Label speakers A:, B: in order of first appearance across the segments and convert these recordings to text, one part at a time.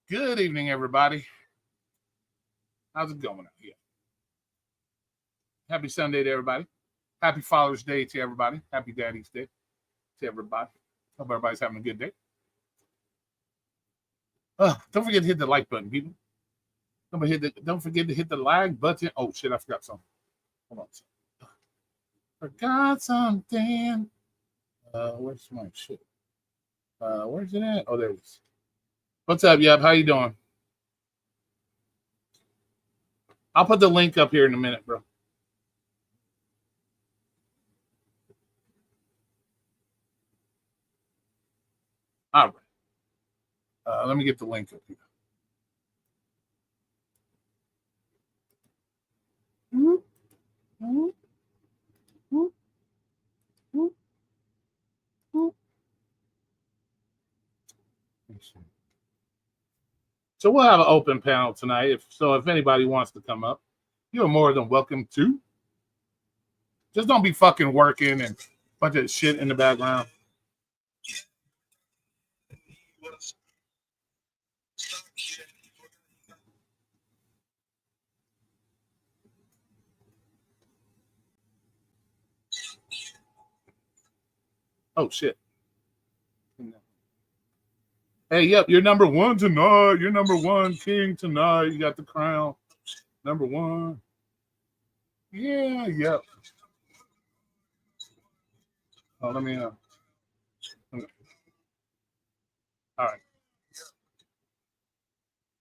A: Good evening, everybody. How's it going out here? Happy Sunday to everybody. Happy Father's Day to everybody. Happy Daddy's Day to everybody. Hope everybody's having a good day. Don't forget to hit the like button, people. Don't forget to hit the like button. Oh shit, I forgot something. Hold on. Forgot something. Where's my shit? Where's it at? Oh, there it is. What's up, Yep? How you doing? I'll put the link up here in a minute, bro. All right. Let me get the link up here. So we'll have an open panel tonight. If anybody wants to come up, you're more than welcome to. Just don't be fucking working and a bunch of shit in the background. Oh shit. Hey, Yep, you're number one tonight. You're number one king tonight. You got the crown. Number one. Yeah, Yep. Oh, let me all right.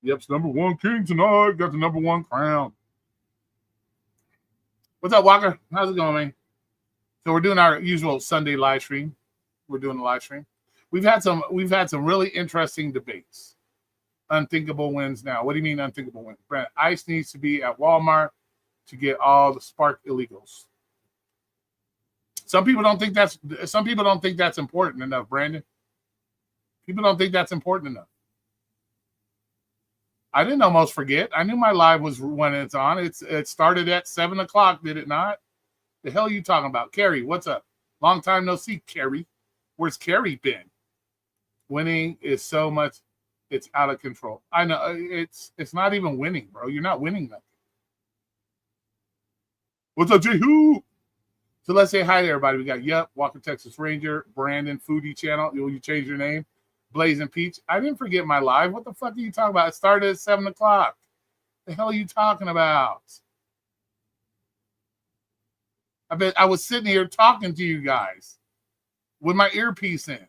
A: Yep's number one king tonight. Got the number one crown. What's up, Walker? How's it going, man? So we're doing our usual Sunday live stream. We're doing a live stream. We've had some really interesting debates. Unthinkable wins now. What do you mean unthinkable wins? Brent, ICE needs to be at Walmart to get all the spark illegals. Some people don't think that's important enough, Brandon. People don't think that's important enough. I didn't almost forget. I knew my live was when it's on. It started at 7 o'clock, did it not? The hell are you talking about? Carrie, what's up? Long time no see, Carrie. Where's Carrie been? Winning is so much, it's out of control. I know it's not even winning, bro. You're not winning nothing. What's up, Jehu? So let's say hi to everybody. We got Yep, Walker Texas Ranger, Brandon Foodie Channel. You change your name, Blazing Peach. I didn't forget my live. What the fuck are you talking about? It started at 7 o'clock. The hell are you talking about? I bet I was sitting here talking to you guys with my earpiece in.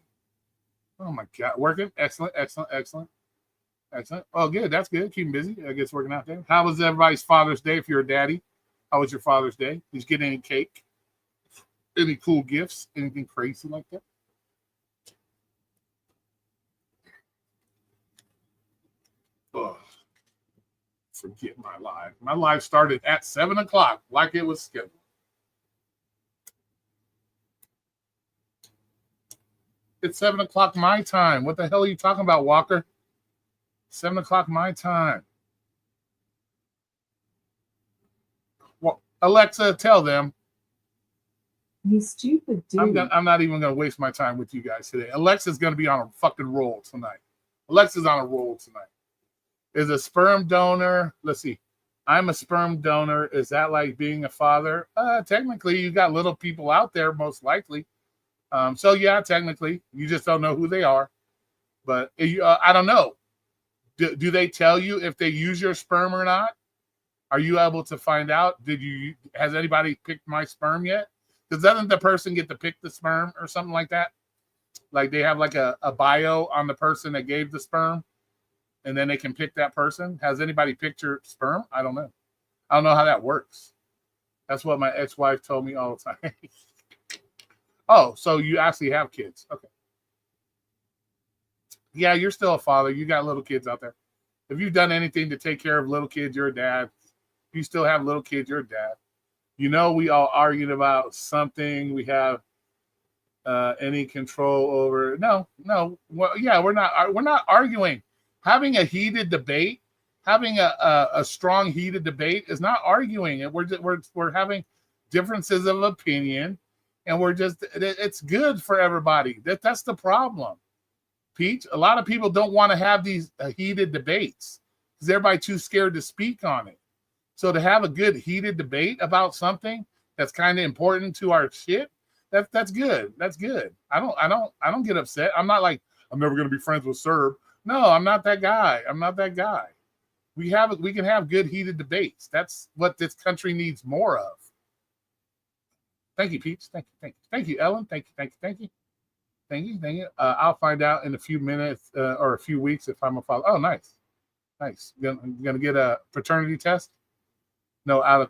A: Oh my God, working? Excellent. Oh, good. That's good. Keep him busy. I guess working out there. How was everybody's Father's Day if you're a daddy? How was your Father's Day? Did you get any cake? Any cool gifts? Anything crazy like that? Oh, forget my live. My live started at 7 o'clock like it was scheduled. It's 7 o'clock my time. What the hell are you talking about, Walker? 7 o'clock my time. Well, Alexa, tell them.
B: You stupid dude.
A: I'm not even going to waste my time with you guys today. Alexa's going to be on a fucking roll tonight. Alexa's on a roll tonight. Is a sperm donor. Let's see. I'm a sperm donor. Is that like being a father? Technically, you got little people out there, most likely. So yeah, technically, you just don't know who they are. But I don't know. Do they tell you if they use your sperm or not? Are you able to find out? Has anybody picked my sperm yet? Because doesn't the person get to pick the sperm or something like that? Like they have like a bio on the person that gave the sperm, and then they can pick that person. Has anybody picked your sperm? I don't know. I don't know how that works. That's what my ex-wife told me all the time. Oh, so you actually have kids. Okay. Yeah, you're still a father. You got little kids out there. If you've done anything to take care of little kids, you're a dad. If you still have little kids, you're a dad. You know, we all argued about something we have any control over. No. Well, yeah, we're not arguing. Having a heated debate, having a strong heated debate is not arguing. We're having differences of opinion, and it's good for everybody. That's the problem. Peach, a lot of people don't want to have these heated debates because everybody's too scared to speak on it. So to have a good heated debate about something that's kind of important to our shit, that's good. That's good. I don't get upset. I'm not like, I'm never going to be friends with Serb. No, I'm not that guy. I'm not that guy. We can have good heated debates. That's what this country needs more of. Thank you, Peach. Thank you, Ellen. Thank you. I'll find out in a few minutes or a few weeks if I'm a father. Oh, nice. Gonna get a paternity test? No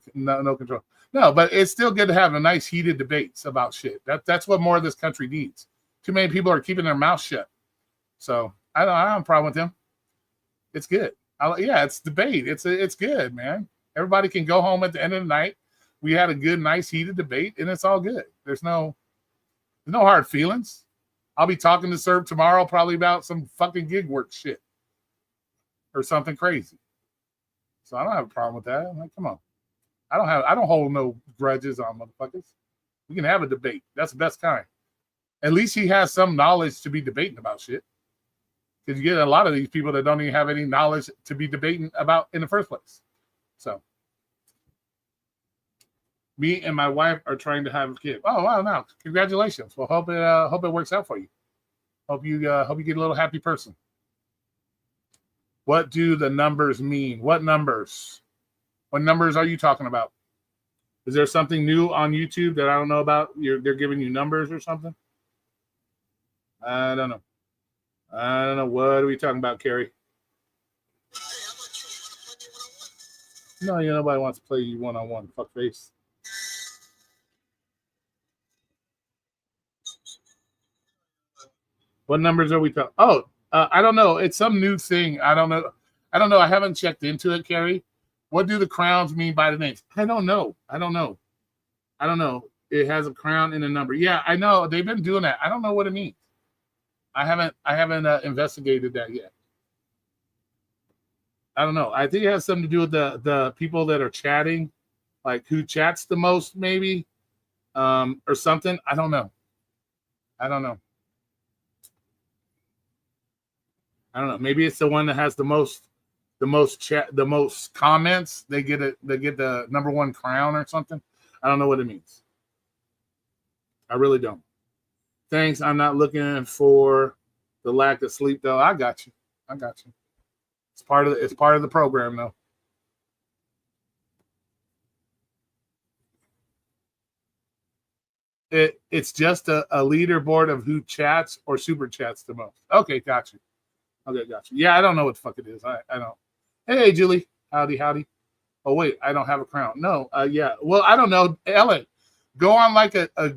A: control. No, but it's still good to have a nice heated debates about shit. That's what more of this country needs. Too many people are keeping their mouth shut. So I don't have a problem with them. It's good. It's debate. It's good, man. Everybody can go home at the end of the night. We had a good, nice, heated debate, and it's all good. There's no hard feelings. I'll be talking to Serb tomorrow probably about some fucking gig work shit or something crazy. So I don't have a problem with that. I'm like, come on. I don't hold no grudges on motherfuckers. We can have a debate. That's the best kind. At least he has some knowledge to be debating about shit. Because you get a lot of these people that don't even have any knowledge to be debating about in the first place. So me and my wife are trying to have a kid. Oh wow! Now, congratulations. Well, hope it works out for you. Hope you get a little happy person. What do the numbers mean? What numbers? What numbers are you talking about? Is there something new on YouTube that I don't know about? They're giving you numbers or something? I don't know. What are we talking about, Carrie? No, nobody wants to play you one-on-one. Fuck face. What numbers are we talking? Oh, I don't know. It's some new thing. I don't know. I haven't checked into it, Carrie. What do the crowns mean by the names? I don't know. It has a crown and a number. Yeah, I know. They've been doing that. I don't know what it means. I haven't investigated that yet. I don't know. I think it has something to do with the people that are chatting, like who chats the most, maybe, or something. I don't know. Maybe it's the one that has the most comments. They get the number one crown or something. I don't know what it means. I really don't. Thanks. I'm not looking for the lack of sleep though. I got you. It's part of the program though. It's just a leaderboard of who chats or super chats the most. Okay, got you. Yeah, I don't know what the fuck it is. I don't. Hey, Julie. Howdy. Oh, wait, I don't have a crown. No, yeah. Well, I don't know. Ellen, go on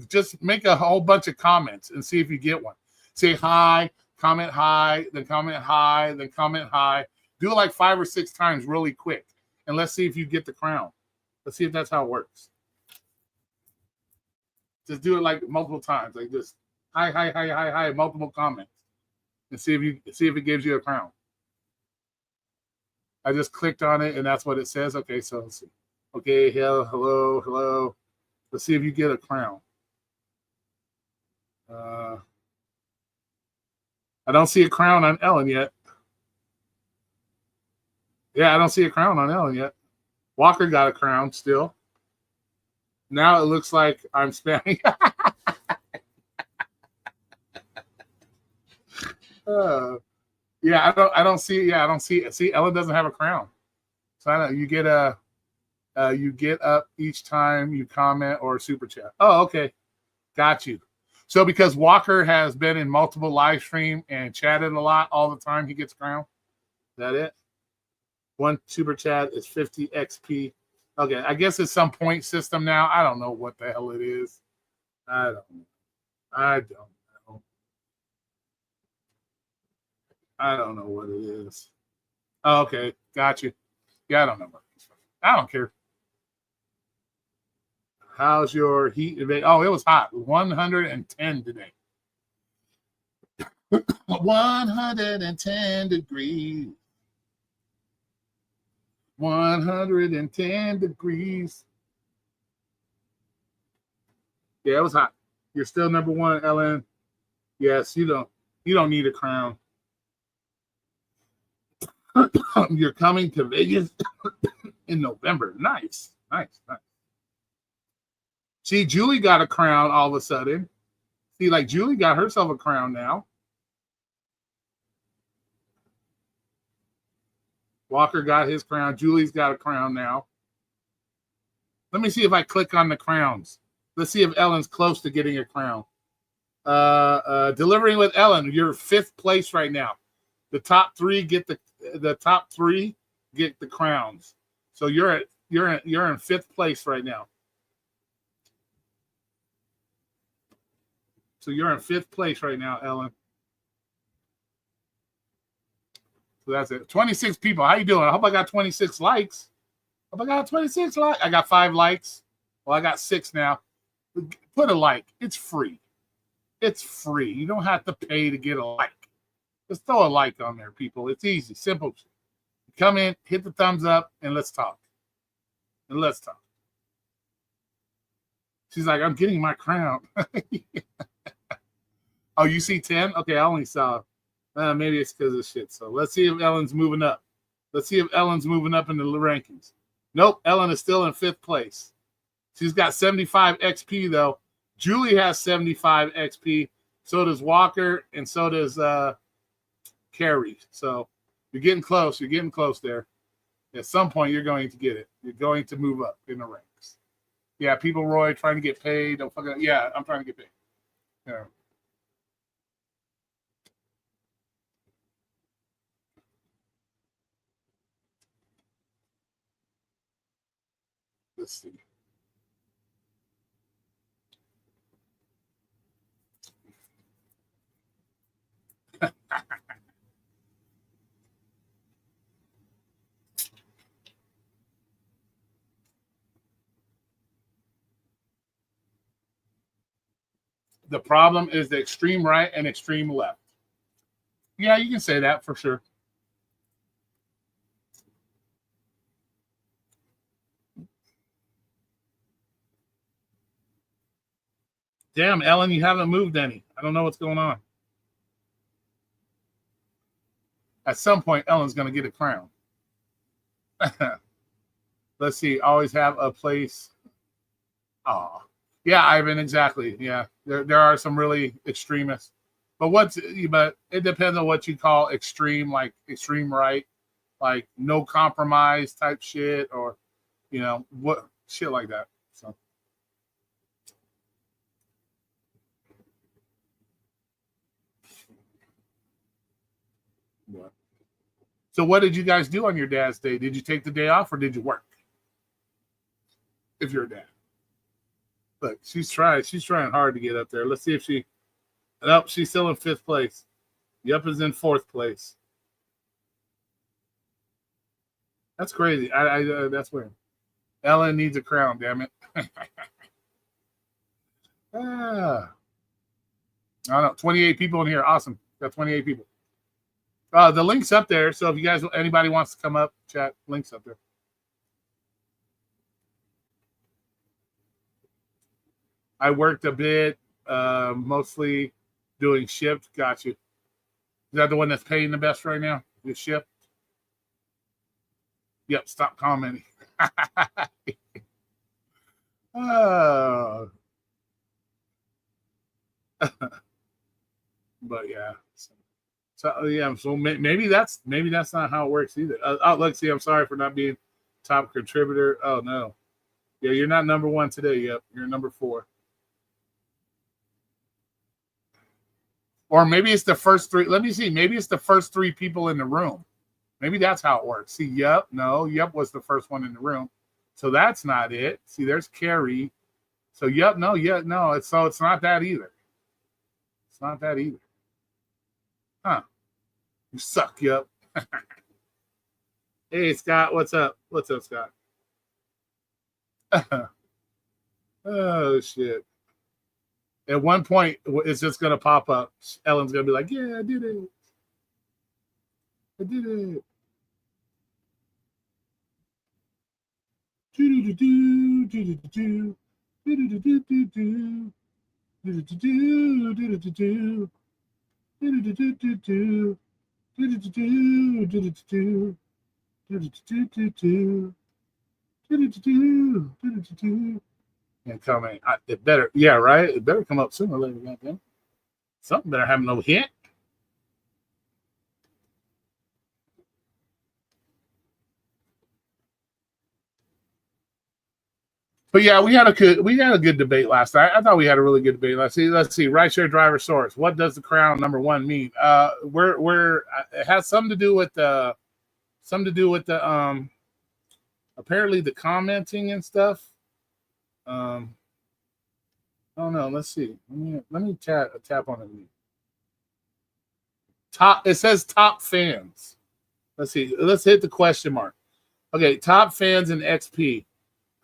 A: just make a whole bunch of comments and see if you get one. Say hi, comment hi, then comment hi, then comment hi. Do it like 5 or 6 times really quick. And let's see if you get the crown. Let's see if that's how it works. Just do it like multiple times. Like just hi, multiple comments. And see if it gives you a crown. I just clicked on it and that's what it says. Okay, so let's see. Okay, hello. Let's see if you get a crown. I don't see a crown on Ellen yet. Yeah, I don't see a crown on Ellen yet. Walker got a crown still. Now it looks like I'm spamming. Yeah, I don't see. Yeah, I don't see. See, Ellen doesn't have a crown. So I know you get up each time you comment or super chat. Oh, okay, got you. So because Walker has been in multiple live stream and chatted a lot all the time, he gets a crown. Is that it? One super chat is 50 XP. Okay, I guess it's some point system now. I don't know what the hell it is. I don't know. I don't know what it is. Oh, okay, got you. Yeah, I don't know what it is. I don't care. How's your heat event? Oh, it was hot. 110 today. 110 degrees. 110 degrees. Yeah, it was hot. You're still number one, Ellen. Yes, you don't. You don't need a crown. You're coming to Vegas in November. Nice. See, Julie got a crown all of a sudden. See, like Julie got herself a crown now. Walker got his crown. Julie's got a crown now. Let me see if I click on the crowns. Let's see if Ellen's close to getting a crown. Delivering with Ellen, you're 5th place right now. The top 3 get the top 3 get the crowns. So you're in 5th place right now. So you're in 5th place right now, Ellen. So that's it. 26 people. How you doing? I hope I got 26 likes. I got 26 likes. I got 5 likes. Well, I got 6 now. Put a like. It's free. It's free. You don't have to pay to get a like. Just throw a like on there, people. It's easy, simple. Come in, hit the thumbs up, and let's talk. She's like, I'm getting my crown. Oh, you see 10? Okay, I only saw. Maybe it's because of shit. So let's see if Ellen's moving up. Let's see if Ellen's moving up in the rankings. Nope, Ellen is still in 5th place. She's got 75 XP, though. Julie has 75 XP. So does Walker, and so does Carrie. So you're getting close. You're getting close there. At some point, you're going to get it. You're going to move up in the ranks. Yeah, people, Roy, trying to get paid. Don't fucking. Yeah, I'm trying to get paid. Yeah. Let's see. The problem is the extreme right and extreme left. Yeah, you can say that for sure. Damn, Ellen, you haven't moved any. I don't know what's going on. At some point, Ellen's going to get a crown. Let's see. Always have a place. Oh, yeah, Ivan, exactly. Yeah, there are some really extremists. But it depends on what you call extreme, like extreme right, like no compromise type shit, or what shit like that. So what? So what did you guys do on your dad's day? Did you take the day off or did you work? If you're a dad. Look, she's trying hard to get up there. Let's see if she. Nope, she's still in 5th place. Yup is in 4th place. That's crazy. That's weird. Ellen needs a crown, damn it. I don't know. 28 people in here. Awesome. Got 28 people. The link's up there. So if anybody wants to come up, chat, link's up there. I worked a bit, mostly doing Shipt. Got you. Is that the one that's paying the best right now? The Shipt? Yep, stop commenting. But yeah. So yeah, so maybe that's not how it works either. Let's see. I'm sorry for not being top contributor. Oh no. Yeah, you're not number 1 today. Yep, you're number 4. Or maybe it's the first 3. Let me see. Maybe it's the first 3 people in the room. Maybe that's how it works. See, Yep was the first one in the room. So that's not it. See, there's Carrie. So no. It's not that either. It's not that either. Huh. You suck, Yep. Hey, Scott, what's up? What's up, Scott? Oh, shit. At one point, it's just going to pop up. Ellen's going to be like, yeah, I did it. I did it. And coming, it better, yeah, right. It better come up sooner or later. Goddamn. Something better have no hit. But yeah, we had a good debate last night. I thought we had a really good debate. Let's see. Right share driver source. What does the crown number one mean? We're it has something to do with the apparently the commenting and stuff. I don't know. Let's see. Let me tap on it. Top. It says top fans. Let's see. Let's hit the question mark. Okay, top fans in XP.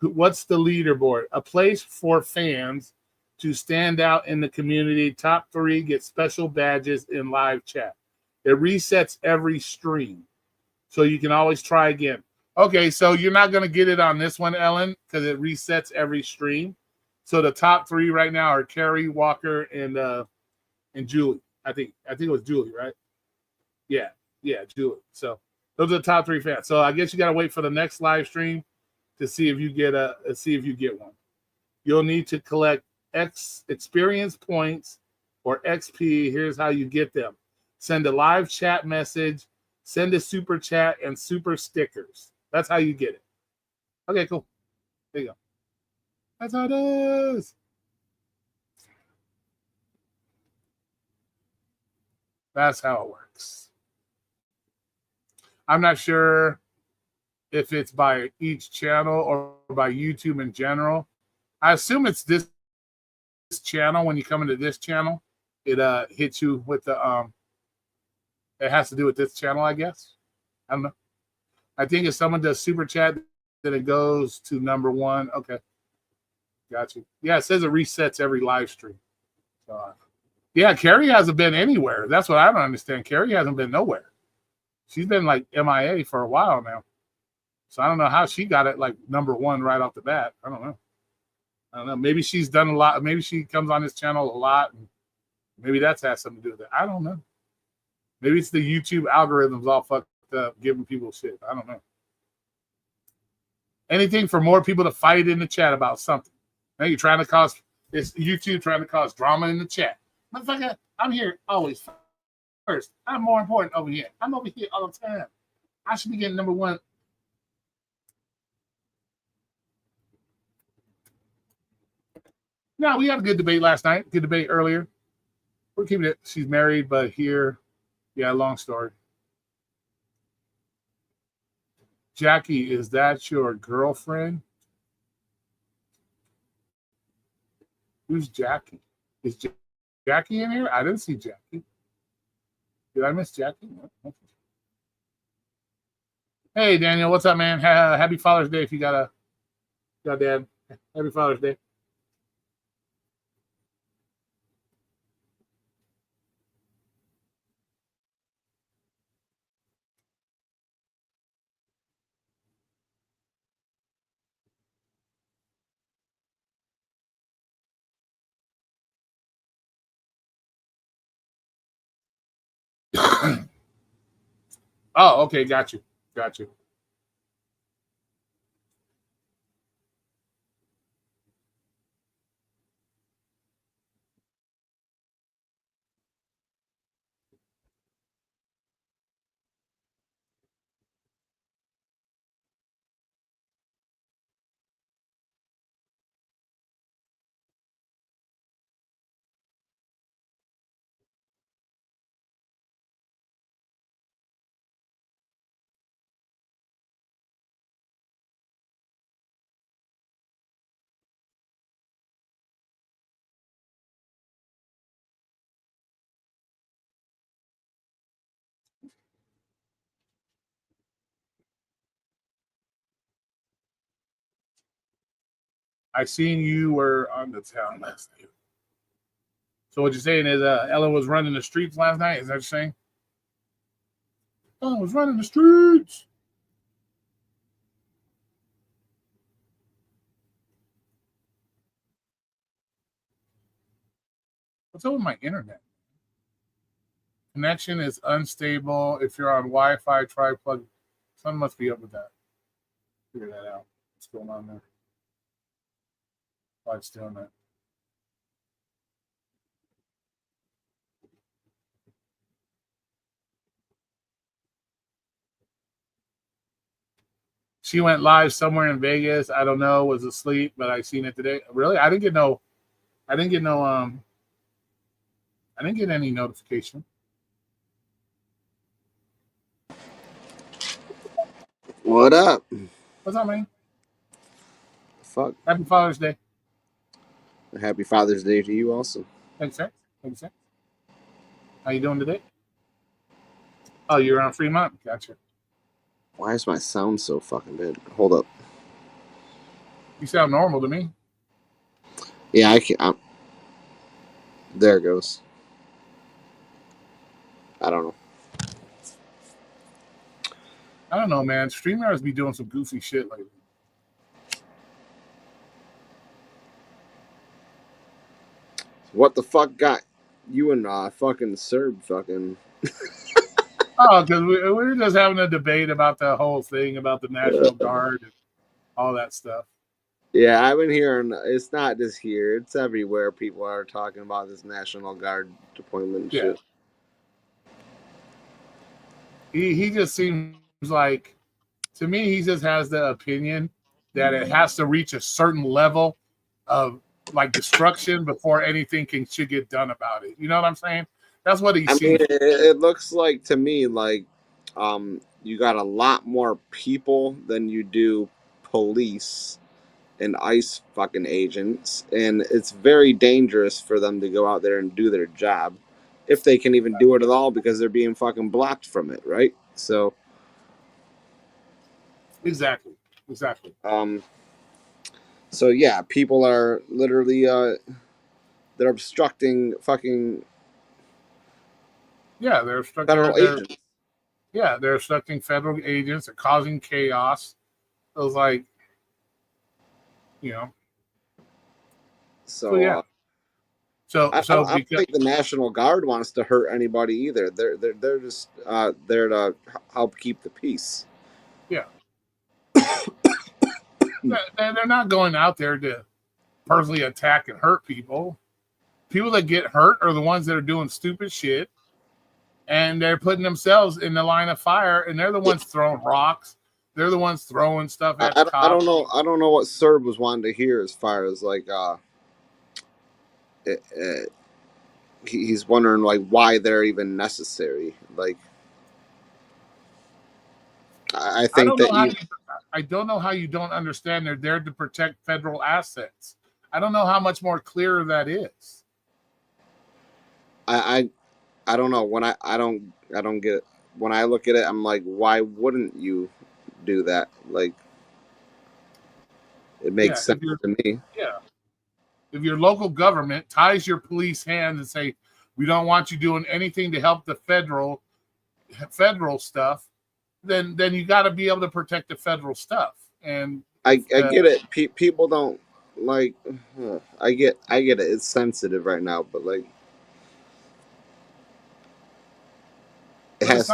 A: What's the leaderboard? A place for fans to stand out in the community. Top 3 get special badges in live chat. It resets every stream, so you can always try again. Okay, so you're not going to get it on this one, Ellen, because it resets every stream. So the top 3 right now are Carrie, Walker, and Julie. I think it was Julie, right? Yeah, Julie. So those are the top 3 fans. So I guess you got to wait for the next live stream to see if you get one. You'll need to collect experience points or XP. Here's how you get them. Send a live chat message, send a super chat, and super stickers. That's how you get it. Okay, cool. There you go. That's how it is. That's how it works. I'm not sure if it's by each channel or by YouTube in general. I assume it's this channel. When you come into this channel, it hits you with the it has to do with this channel, I guess. I don't know. I think if someone does super chat, then it goes to number 1. Okay. Got you. Yeah, it says it resets every live stream. So, yeah, Carrie hasn't been anywhere. That's what I don't understand. Carrie hasn't been nowhere. She's been like MIA for a while now. So I don't know how she got it like number 1 right off the bat. I don't know. Maybe she's done a lot. Maybe she comes on this channel a lot. And maybe that's has something to do with it. I don't know. Maybe it's the YouTube algorithms all fucked up, giving people shit. I don't know. Anything for more people to fight in the chat about something. Now you're trying to cause this YouTube trying to cause drama in the chat. Motherfucker, I'm here always first. I'm more important over here. I'm over here all the time. I should be getting number 1. No, we had a good debate last night. Good debate earlier. We're keeping it. She's married, but here, yeah, long story. Jackie, is that your girlfriend? Who's Jackie? Is Jackie in here? I didn't see Jackie. Did I miss Jackie? Hey, Daniel, what's up, man? Happy Father's Day if you got dad. Happy Father's Day. Oh, okay, got you. I seen you were on the town last night. So what you're saying is Ellen was running the streets last night? Is that what you're saying? Ellen was running the streets. What's up with my internet? Connection is unstable. If you're on Wi-Fi, try plug. Someone must be up with that. Figure that out. What's going on there? Why it's doing that? She went live somewhere in Vegas. I don't know. Was asleep, but I seen it today. Really? I didn't get any notification.
C: What up?
A: What's up, man?
C: Fuck.
A: Happy Father's Day.
C: Happy Father's Day to you also.
A: Thanks, sir. Thanks, sir. How you doing today? Oh, you're on Fremont? Gotcha.
C: Why is my sound so fucking bad? Hold up.
A: You sound normal to me.
C: Yeah, I can't. There it goes. I don't know.
A: I don't know, man. StreamYards be doing some goofy shit lately.
C: What the fuck got you and fucking Serb fucking...
A: Oh, because we were just having a debate about the whole thing about the National Guard and all that stuff.
C: Yeah, I've been hearing, it's not just here, it's everywhere. People are talking about this National Guard deployment shit.
A: He just seems like, to me, he just has the opinion that it has to reach a certain level of like destruction before anything should get done about it. You know what I'm saying? That's what he sees.
C: I mean, it looks like to me like you got a lot more people than you do police and ICE fucking agents, and it's very dangerous for them to go out there and do their job, if they can even do it at all, because they're being fucking blocked from it, right? So
A: exactly.
C: So yeah, people are literally they're obstructing fucking
A: they're obstructing
C: federal agents.
A: Yeah, they're obstructing federal agents. They're causing chaos. It was like, you know.
C: So
A: yeah. So
C: I don't think the National Guard wants to hurt anybody either. They're just there to help keep the peace.
A: Yeah. They're not going out there to personally attack and hurt people. People that get hurt are the ones that are doing stupid shit, and they're putting themselves in the line of fire, and they're the ones throwing rocks. They're the ones throwing stuff at the cops.
C: I don't know what Serb was wanting to hear as far as like he's wondering like why they're even necessary. Like I think
A: I don't know how you don't understand they're there to protect federal assets. I don't know how much more clear that is.
C: I don't know. When I don't get it. When I look at it, I'm like, why wouldn't you do that? Like, it makes sense to me.
A: Yeah. If your local government ties your police hands and say, we don't want you doing anything to help the federal stuff, then you got to be able to protect the federal stuff. And
C: I get it. People don't like. I get it. It's sensitive right now, but like,
A: it's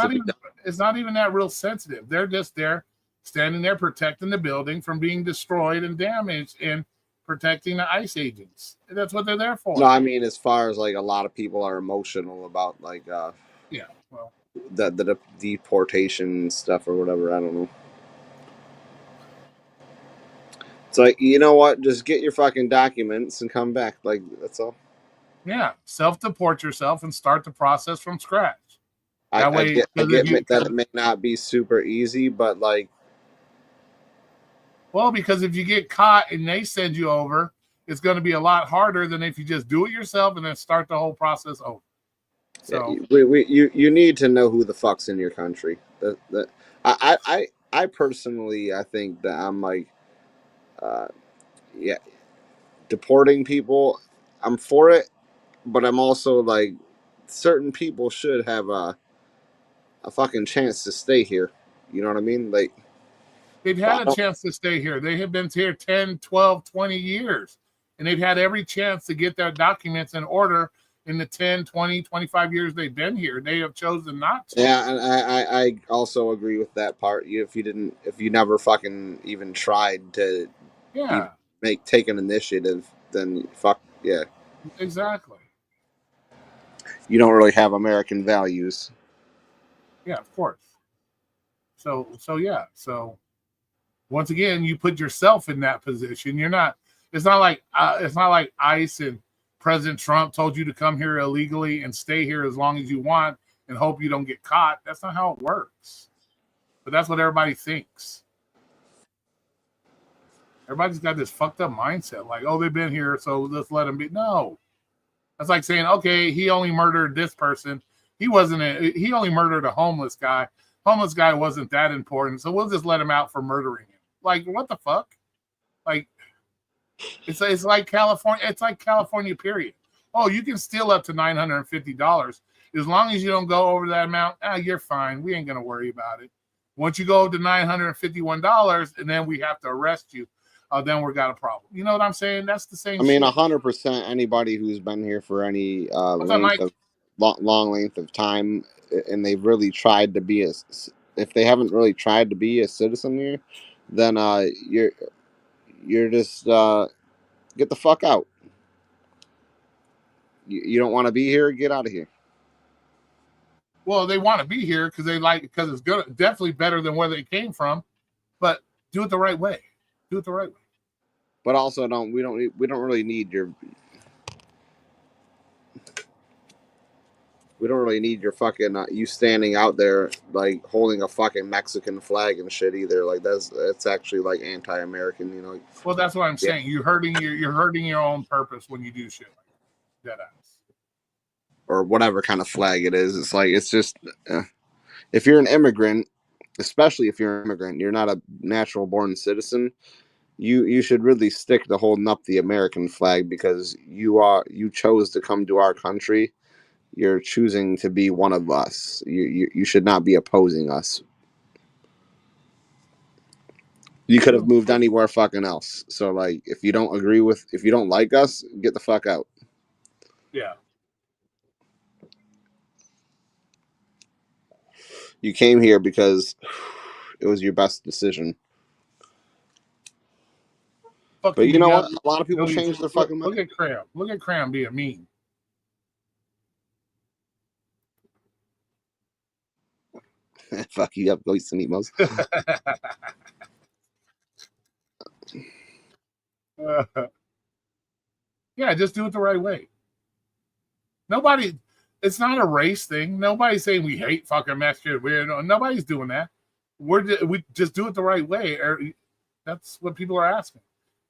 A: not even that real sensitive. They're just there, standing there, protecting the building from being destroyed and damaged, and protecting the ICE agents. That's what they're there for.
C: No, I mean, as far as like a lot of people are emotional about like the deportation stuff or whatever. I don't know. It's like, you know what? Just get your fucking documents and come back. Like, that's all.
A: Yeah, self-deport yourself and start the process from scratch.
C: I get that it may not be super easy, but like,
A: well, because if you get caught and they send you over, it's going to be a lot harder than if you just do it yourself and then start the whole process over. So
C: you need to know who the fuck's in your country. I personally, I think that I'm like, deporting people. I'm for it, but I'm also like, certain people should have a fucking chance to stay here. You know what I mean? Like,
A: they've had a chance to stay here. They have been here 10, 12, 20 years, and they've had every chance to get their documents in order in the 10, 20, 25 years they've been here. They have chosen not to.
C: Yeah, and I also agree with that part. If you never fucking even tried to
A: Yeah,
C: even take an initiative, then fuck yeah,
A: exactly.
C: you don't really have American values.
A: Yeah, of course. So yeah. So once again, you put yourself in that position. You're not. It's not like ICE and President Trump told you to come here illegally and stay here as long as you want and hope you don't get caught. That's not how it works. But that's what everybody thinks. Everybody's got this fucked up mindset, like, oh, they've been here, so let's let them be. No, that's like saying, okay, he only murdered this person. He only murdered a homeless guy. Homeless guy wasn't that important, so we'll just let him out for murdering him. Like, what the fuck? Like, it's like California. It's like California, period. Oh, you can steal up to $950 as long as you don't go over that amount. You're fine. We ain't gonna worry about it. Once you go to $951, and then we have to arrest you, then we got a problem. You know what I'm saying? That's the same.
C: I mean,
A: shit.
C: 100%. Anybody who's been here for any long length of time, and they've really tried to be if they haven't really tried to be a citizen here, then you're just get the fuck out. You don't want to be here. Get out of here.
A: Well, they want to be here because it's good, definitely better than where they came from. But do it the right way. Do it the right way.
C: But also, we don't really need your. We don't really need your fucking you standing out there like holding a fucking Mexican flag and shit either. Like that's actually like anti-American, you know.
A: Well, that's what I'm saying. You're hurting your own purpose when you do shit like that.
C: Or whatever kind of flag it is. It's like it's just if you're an immigrant, especially if you're an immigrant, you're not a natural born citizen. You should really stick to holding up the American flag because you chose to come to our country. You're choosing to be one of us. You should not be opposing us. You could have moved anywhere fucking else. So like if you don't like us, get the fuck out.
A: Yeah.
C: You came here because it was your best decision. But you know what? A lot of people change their fucking mind.
A: Look at Cram. Look at Cram being mean.
C: Fuck you up, go eat some emos.
A: Yeah, just do it the right way. It's not a race thing. Nobody's saying we hate fucking Mexicans. Nobody's doing that. We just do it the right way. That's what people are asking.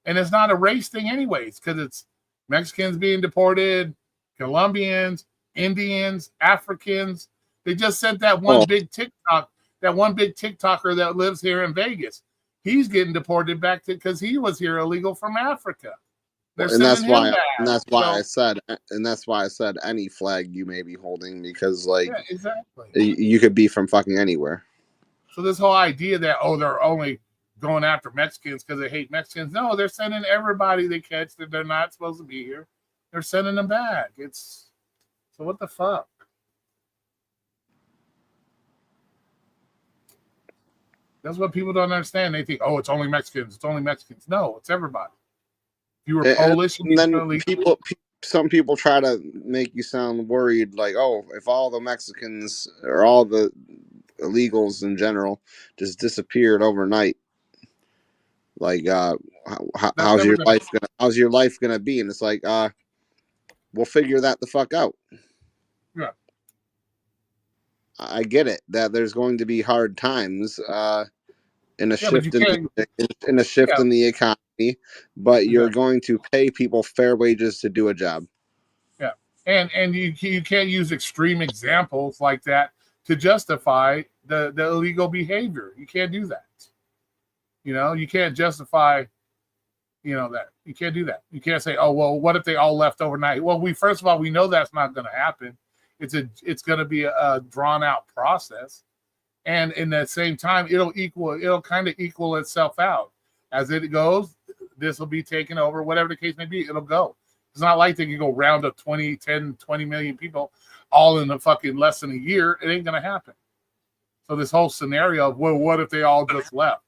A: And it's not a race thing anyways, because it's Mexicans being deported, Colombians, Indians, Africans. They just sent that one big TikToker that lives here in Vegas. He's getting deported back because he was here illegal from Africa.
C: And that's why I said any flag you may be holding, because like
A: exactly,
C: you could be from fucking anywhere.
A: So this whole idea that they're only going after Mexicans because they hate Mexicans. No, they're sending everybody they catch that they're not supposed to be here. They're sending them back. So what the fuck? That's what people don't understand. They think, it's only Mexicans. It's only Mexicans. No, it's everybody. If you were Polish,
C: and then some people try to make you sound worried, like, if all the Mexicans or all the illegals in general just disappeared overnight, like how's your life gonna be? And it's like we'll figure that the fuck out.
A: Yeah,
C: I get it that there's going to be hard times in a shift in the economy, but you're going to pay people fair wages to do a job.
A: Yeah, and you can't use extreme examples like that to justify the illegal behavior. You can't do that. You can't justify, that. You can't do that. You can't say, what if they all left overnight? Well, first of all, we know that's not going to happen. It's going to be a drawn out process. And in the same time, it'll kind of equal itself out. As it goes, this will be taken over, whatever the case may be, it'll go. It's not like they can go round up 20, 10, 20 million people all in a fucking less than a year. It ain't going to happen. So this whole scenario of, well, what if they all just left?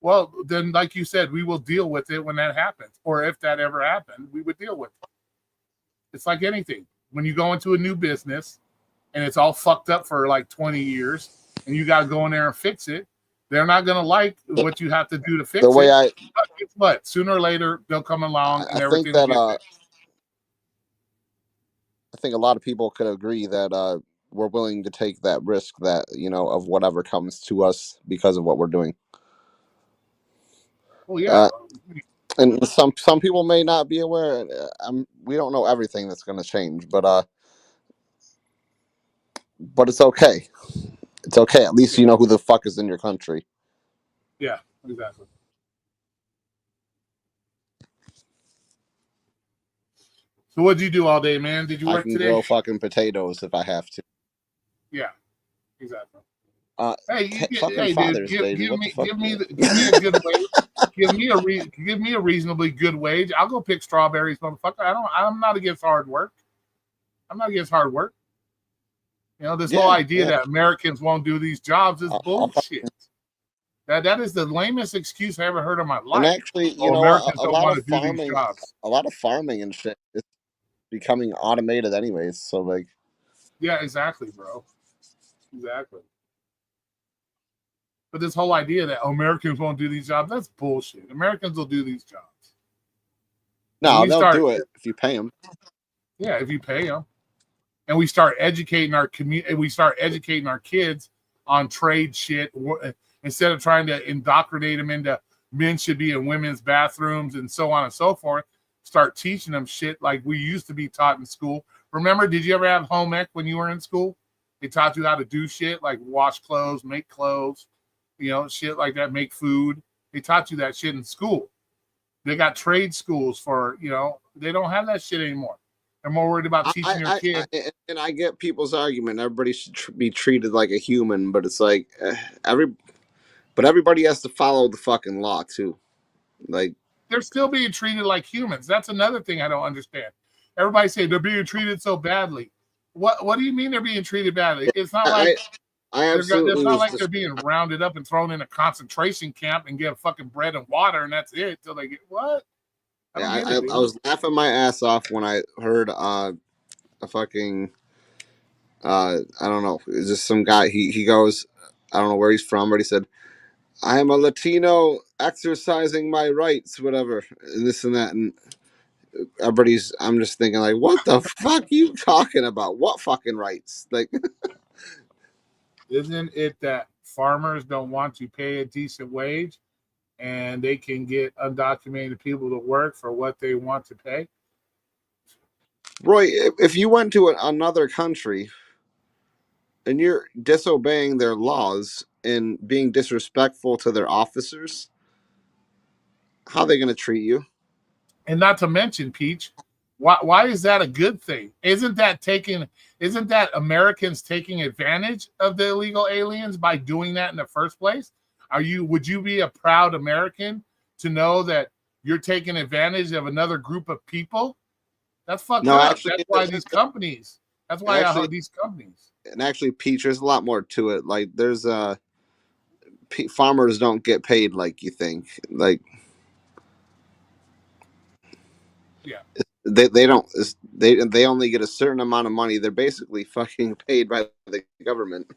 A: Well, then, like you said, we will deal with it when that happens. Or if that ever happened, we would deal with it. It's like anything. When you go into a new business and it's all fucked up for like 20 years and you got to go in there and fix it, they're not going to like what you have to do to fix
C: The way
A: it. But guess what? Sooner or later, they'll come along and everything will get fixed.
C: I think a lot of people could agree that we're willing to take that risk that, of whatever comes to us because of what we're doing.
A: Oh, yeah.
C: And some people may not be aware. We don't know everything that's going to change, but it's okay. It's okay. At least you know who the fuck is in your country.
A: Yeah, exactly. So what did you do all day, man? Did you work today? I
C: can grow fucking potatoes if I have to.
A: Yeah, exactly.
C: Hey,
A: dude, give me a good wage. Give me a reasonably good wage. I'll go pick strawberries, motherfucker. I'm not against hard work. This whole idea that Americans won't do these jobs is bullshit. That is the lamest excuse I ever heard in my life.
C: And actually,
A: Americans don't want to do these jobs.
C: A lot of farming and shit is becoming automated anyways. So like,
A: yeah, exactly, bro. Exactly. But this whole idea that Americans won't do these jobs, that's bullshit. Americans will do these jobs.
C: No, they'll do it if you pay them.
A: Yeah, if you pay them. And we start educating our community, we start educating our kids on trade shit instead of trying to indoctrinate them into men should be in women's bathrooms and so on and so forth. Start teaching them shit like we used to be taught in school. Remember, did you ever have home ec when you were in school? They taught you how to do shit like wash clothes, make clothes, shit like that, make food. They taught you that shit in school. They got trade schools for, they don't have that shit anymore. They're more worried about teaching your kids.
C: And I get people's argument. Everybody should be treated like a human, but it's like everybody has to follow the fucking law too. Like
A: they're still being treated like humans. That's another thing I don't understand. Everybody say they're being treated so badly. What do you mean they're being treated badly? It's not like it's not like they're being rounded up and thrown in a concentration camp and get fucking bread and water and that's it till they get what?
C: I was laughing my ass off when I heard a fucking I don't know, it's just some guy. He goes, I don't know where he's from, but he said, "I am a Latino exercising my rights, whatever, and this and that." And I'm just thinking like, what the fuck are you talking about? What fucking rights? Like,
A: isn't it that farmers don't want to pay a decent wage and they can get undocumented people to work for what they want to pay?
C: Roy, if you went to another country and you're disobeying their laws and being disrespectful to their officers, how are they going to treat you?
A: And not to mention, Peach, why is that a good thing? Isn't that Americans taking advantage of the illegal aliens by doing that in the first place? Would you be a proud American to know that you're taking advantage of another group of people? That's fucked up. Actually, that's why these companies. That's why I these companies.
C: And actually, Peach, there's a lot more to it. Like, there's farmers don't get paid like you think. Like,
A: yeah,
C: they don't. They only get a certain amount of money. They're basically fucking paid by the government.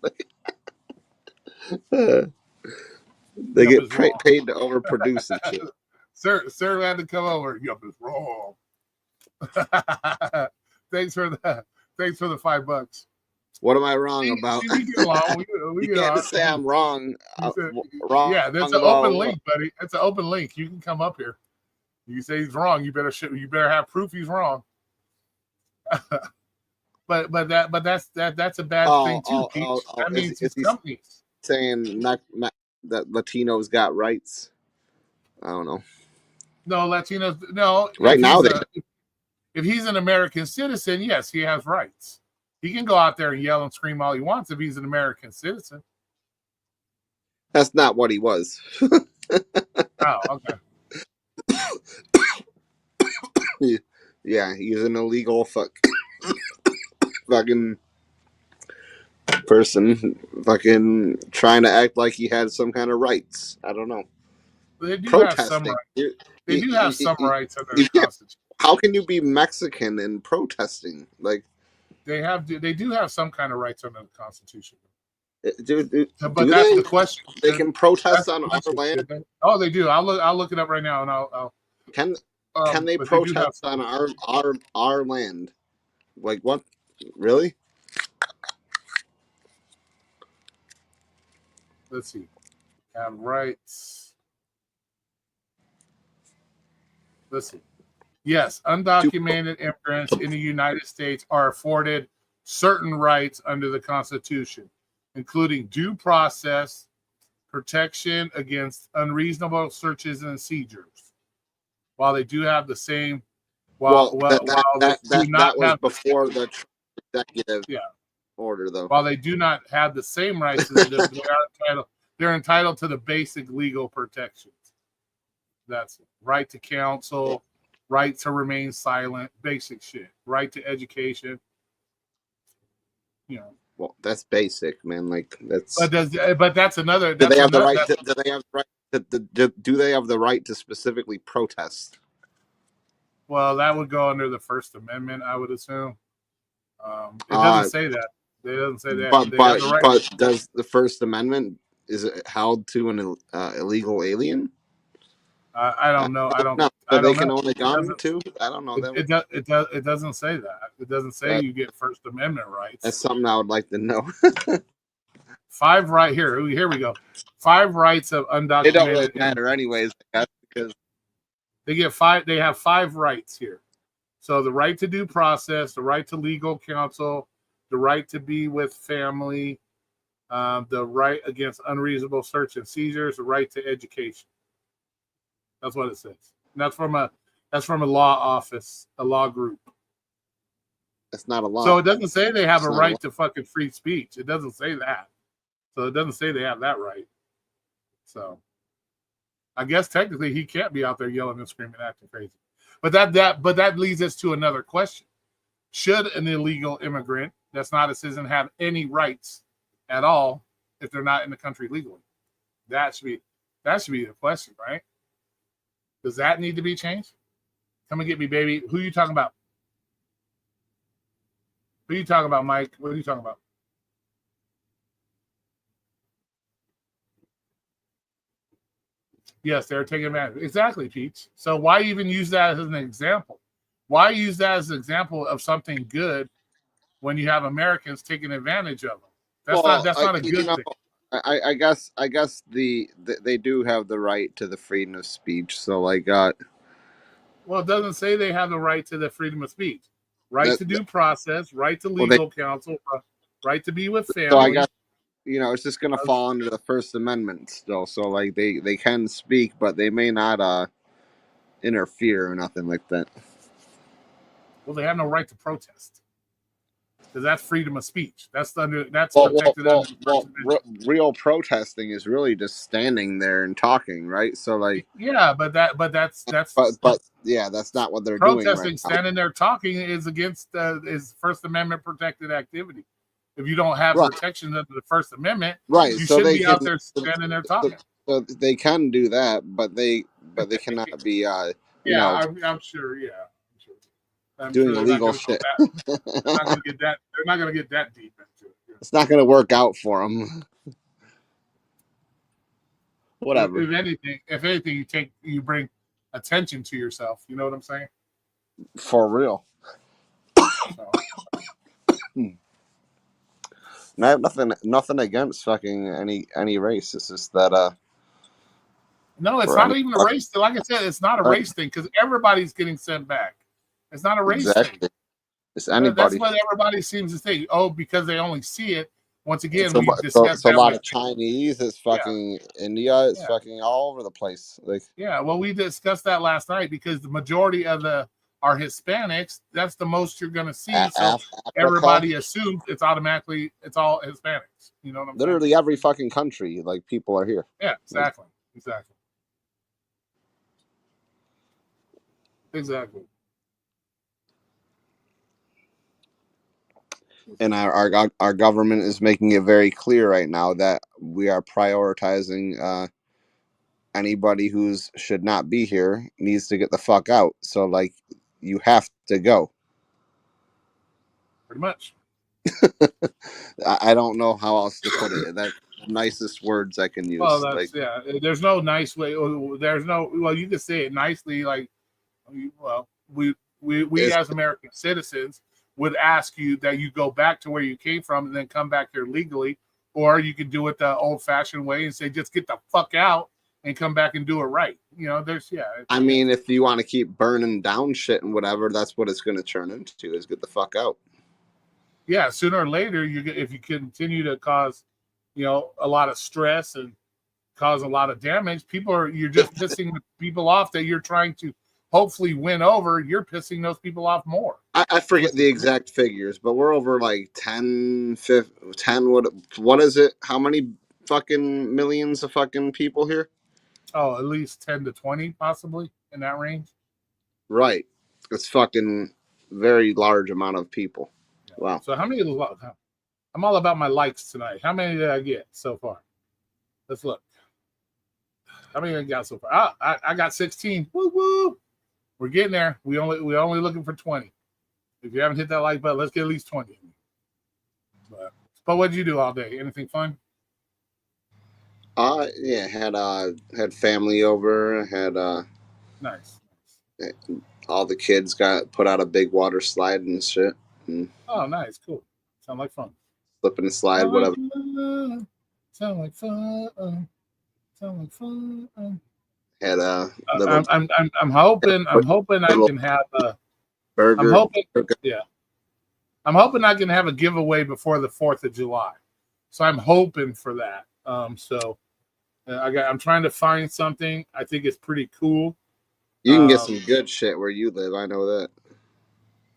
C: They get paid to overproduce and shit.
A: Sir had to come over. Yup, it's wrong. Thanks for the $5.
C: What am I wrong about?
A: We
C: can't say I'm wrong. Wrong.
A: Yeah, that's an open link, buddy. It's an open link. You can come up here. You say he's wrong. You better have proof he's wrong. but that's a bad thing too, Pete. That means it's companies
C: saying not that Latinos got rights. I don't know.
A: No, Latinos. No.
C: Right now,
A: if he's an American citizen, yes, he has rights. He can go out there and yell and scream all he wants if he's an American citizen.
C: That's not what he was.
A: Oh, okay.
C: Yeah, he's an illegal fucking person, fucking trying to act like he had some kind of rights. I don't know.
A: They do have some
C: Protesting.
A: rights. They do have some rights under the
C: You can't.
A: Constitution.
C: How can you be Mexican and protesting? Like,
A: They do have some kind of rights under the Constitution.
C: do
A: But that's
C: they?
A: the question.
C: They can protest
A: That's the
C: on our
A: question.
C: land.
A: Oh, they do. I'll look it up right now, and I'll
C: Can they
A: but
C: protest
A: some.
C: on our land? Like what? Really?
A: Let's see. Have rights. Let's see. Yes, undocumented immigrants in the United States are afforded certain rights under the Constitution, including due process, protection against unreasonable searches and seizures. While they do have the same,
C: that was before the executive order, though.
A: While they do not have the same rights as they're entitled to the basic legal protections. That's it. Right to counsel, right to remain silent, basic shit. Right to education. You know.
C: Well, that's basic, man. Like that's.
A: But that's another.
C: Do they have the right? Do they have the right? Do they have the right to specifically protest?
A: Well, that would go under the First Amendment, I would assume. It doesn't say that. It doesn't say that.
C: But does the First Amendment, is it held to an illegal alien?
A: I don't know. I don't know.
C: So they can own a gun too? I don't know.
A: It doesn't say that. It doesn't say you get First Amendment rights.
C: That's something I would like to know.
A: 5 right here. Here we go. 5 rights of undocumented.
C: It don't really matter anyways, because
A: they get 5. They have 5 rights here. So the right to due process, the right to legal counsel, the right to be with family, the right against unreasonable search and seizures, the right to education. That's what it says. And that's from a law office, a law group.
C: It's not a law.
A: So it doesn't say they have a right to fucking free speech. It doesn't say that. So it doesn't say they have that right. So I guess technically he can't be out there yelling and screaming, acting crazy. But that leads us to another question. Should an illegal immigrant that's not a citizen have any rights at all if they're not in the country legally? That should be the question, right? Does that need to be changed? Come and get me, baby. Who are you talking about? Who are you talking about, Mike? What are you talking about? Yes, they're taking advantage. Exactly, Peach. So why even use that as an example? Why use that as an example of something good when you have Americans taking advantage of them? That's not a good thing.
C: I guess they do have the right to the freedom of speech. So like, well,
A: it doesn't say they have the right to the freedom of speech. Right to due process, right to legal counsel, right to be with family.
C: So I guess it's just going to fall under the First Amendment still. So like they can speak, but they may not interfere or nothing like that.
A: Well, they have no right to protest. Because that's freedom of speech. That's protected under
C: real protesting is really just standing there and talking, right? So like
A: but
C: yeah, that's not what they're
A: doing.
C: Protesting,
A: standing there talking is against is First Amendment protected activity. If you don't have protection under the First Amendment, you shouldn't be out there standing there talking.
C: So they can do that, but they cannot be
A: I'm sure.
C: Doing illegal shit.
A: They're not going to get that deep into it.
C: It's not going to work out for them. Whatever.
A: If anything, you bring attention to yourself. You know what I'm saying?
C: For real. So. I have nothing against fucking any race. It's just that
A: no, it's not even a race thing. Like I said, it's not a race thing because everybody's getting sent back. It's not a race thing.
C: It's anybody.
A: That's what everybody seems to think. Oh, because they only see it. Once again,
C: we discussed that. A lot of Chinese. It's fucking India. It's fucking all over the place. Like
A: well, we discussed that last night because the majority of are Hispanics. That's the most you're going to see. So everybody assumes it's all Hispanics. You know what I'm saying?
C: Literally every fucking country, like people are here.
A: Yeah, exactly. Exactly.
C: And our government is making it very clear right now that we are prioritizing anybody who's should not be here needs to get the fuck out. So like you have to go.
A: Pretty much.
C: I don't know how else to put it. That's the nicest words I can use.
A: Well, that's
C: like,
A: yeah. There's no nice way. There's no. Well, you can say it nicely. Like, well, we as American citizens would ask you that you go back to where you came from and then come back here legally, or you could do it the old-fashioned way and say just get the fuck out and come back and do it right. You know, there's
C: I mean, if you want to keep burning down shit and whatever, that's what it's going to turn into is get the fuck out.
A: Yeah, sooner or later, if you continue to cause, a lot of stress and cause a lot of damage, you're just pissing people off that you're trying to hopefully win over. You're pissing those people off more.
C: I forget the exact figures, but we're over like 10, 10, what is it? How many fucking millions of fucking people here?
A: Oh, at least 10 to 20, possibly in that range.
C: Right. It's fucking very large amount of people.
A: Yeah.
C: Wow.
A: So how many of those? I'm all about my likes tonight. How many did I get so far? Let's look. How many I got so far? I got 16. Woo woo. We're getting there. We only looking for 20. If you haven't hit that like button, let's get at least 20. But what did you do all day? Anything fun?
C: Yeah, had family over, had
A: Nice.
C: all the kids got put out a big water slide and shit. And
A: oh, nice, cool. Sound like fun.
C: Slip and slide, whatever.
A: Sound like fun. Sound like fun.
C: Had a
A: little. I'm hoping I can have a
C: burger.
A: I'm hoping, yeah. I'm hoping I can have a giveaway before the 4th of July. So I'm hoping for that. I'm trying to find something. I think it's pretty cool.
C: You can get some good shit where you live. I know that.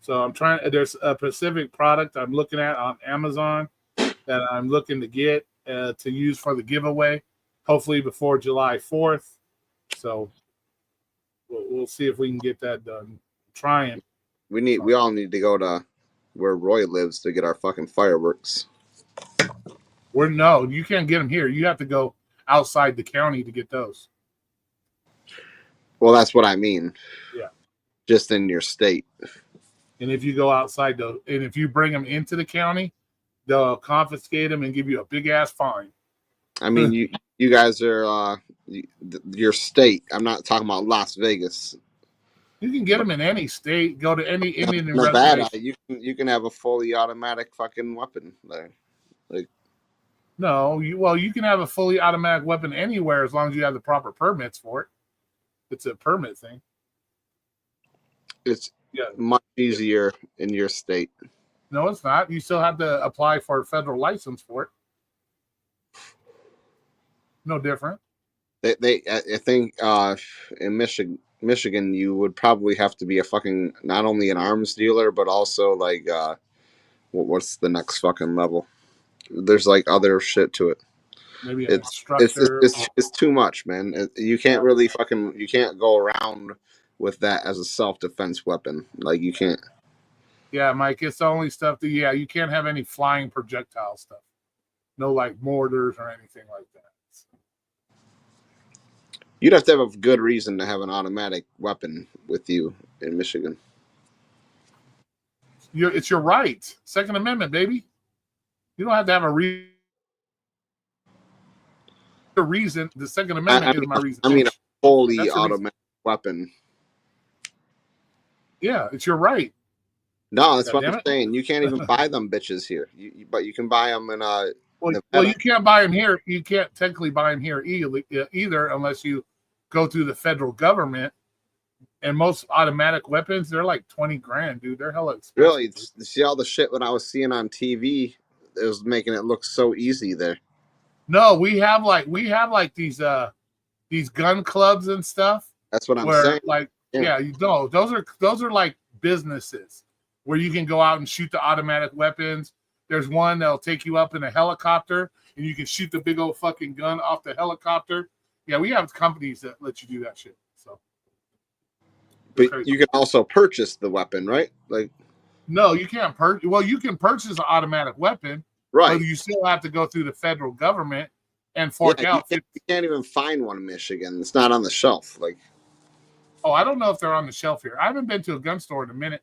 A: So I'm trying. There's a specific product I'm looking at on Amazon that I'm looking to get to use for the giveaway, hopefully before July 4th. So we'll see if we can get that done. Trying.
C: We all need to go to where Roy lives to get our fucking fireworks.
A: No, you can't get them here. You have to go outside the county to get those.
C: Well, that's what I mean.
A: Yeah.
C: Just in your state.
A: And if you go outside, and if you bring them into the county, they'll confiscate them and give you a big ass fine.
C: I mean, you guys are your state. I'm not talking about Las Vegas.
A: You can get them in any state. Go to any Indian
C: Nevada. You can have a fully automatic fucking weapon there. Like,
A: no, you can have a fully automatic weapon anywhere as long as you have the proper permits for it. It's a permit thing.
C: It's much easier in your state.
A: No, it's not. You still have to apply for a federal license for it. No different.
C: I think in Michigan, you would probably have to be a fucking not only an arms dealer but also like what's the next fucking level? There's like other shit to it.
A: Maybe
C: it's too much, man. You can't really you can't go around with that as a self-defense weapon. Like you can't.
A: Yeah, Mike, it's the only stuff that you can't have any flying projectile stuff. No like mortars or anything like that.
C: You'd have to have a good reason to have an automatic weapon with you in Michigan.
A: It's your right. Second Amendment, baby. You don't have to have a reason. The Second Amendment is my reason.
C: I mean, a fully automatic weapon.
A: Yeah, it's your right.
C: No, that's what I'm saying. You can't even buy them bitches here. But you can buy them in
A: well, you can't buy them here. You can't technically buy them here either unless you go through the federal government. And most automatic weapons, they're like $20,000, dude. They're hella expensive.
C: Really? See all the shit that I was seeing on TV? It was making it look so easy there.
A: No, we have like these gun clubs and stuff.
C: That's what I'm saying.
A: Like, those are like businesses where you can go out and shoot the automatic weapons. There's one that'll take you up in a helicopter and you can shoot the big old fucking gun off the helicopter. Yeah, we have companies that let you do that shit. So,
C: but you can also purchase the weapon, right? Like,
A: No, you can't purchase. Well, you can purchase an automatic weapon,
C: Right.
A: but you still have to go through the federal government and
C: Yeah,
A: fork
C: you
A: out.
C: can't, you can't even find one in Michigan. It's not on the shelf. Like,
A: Oh, I don't know if they're on the shelf here. I haven't been to a gun store in a minute,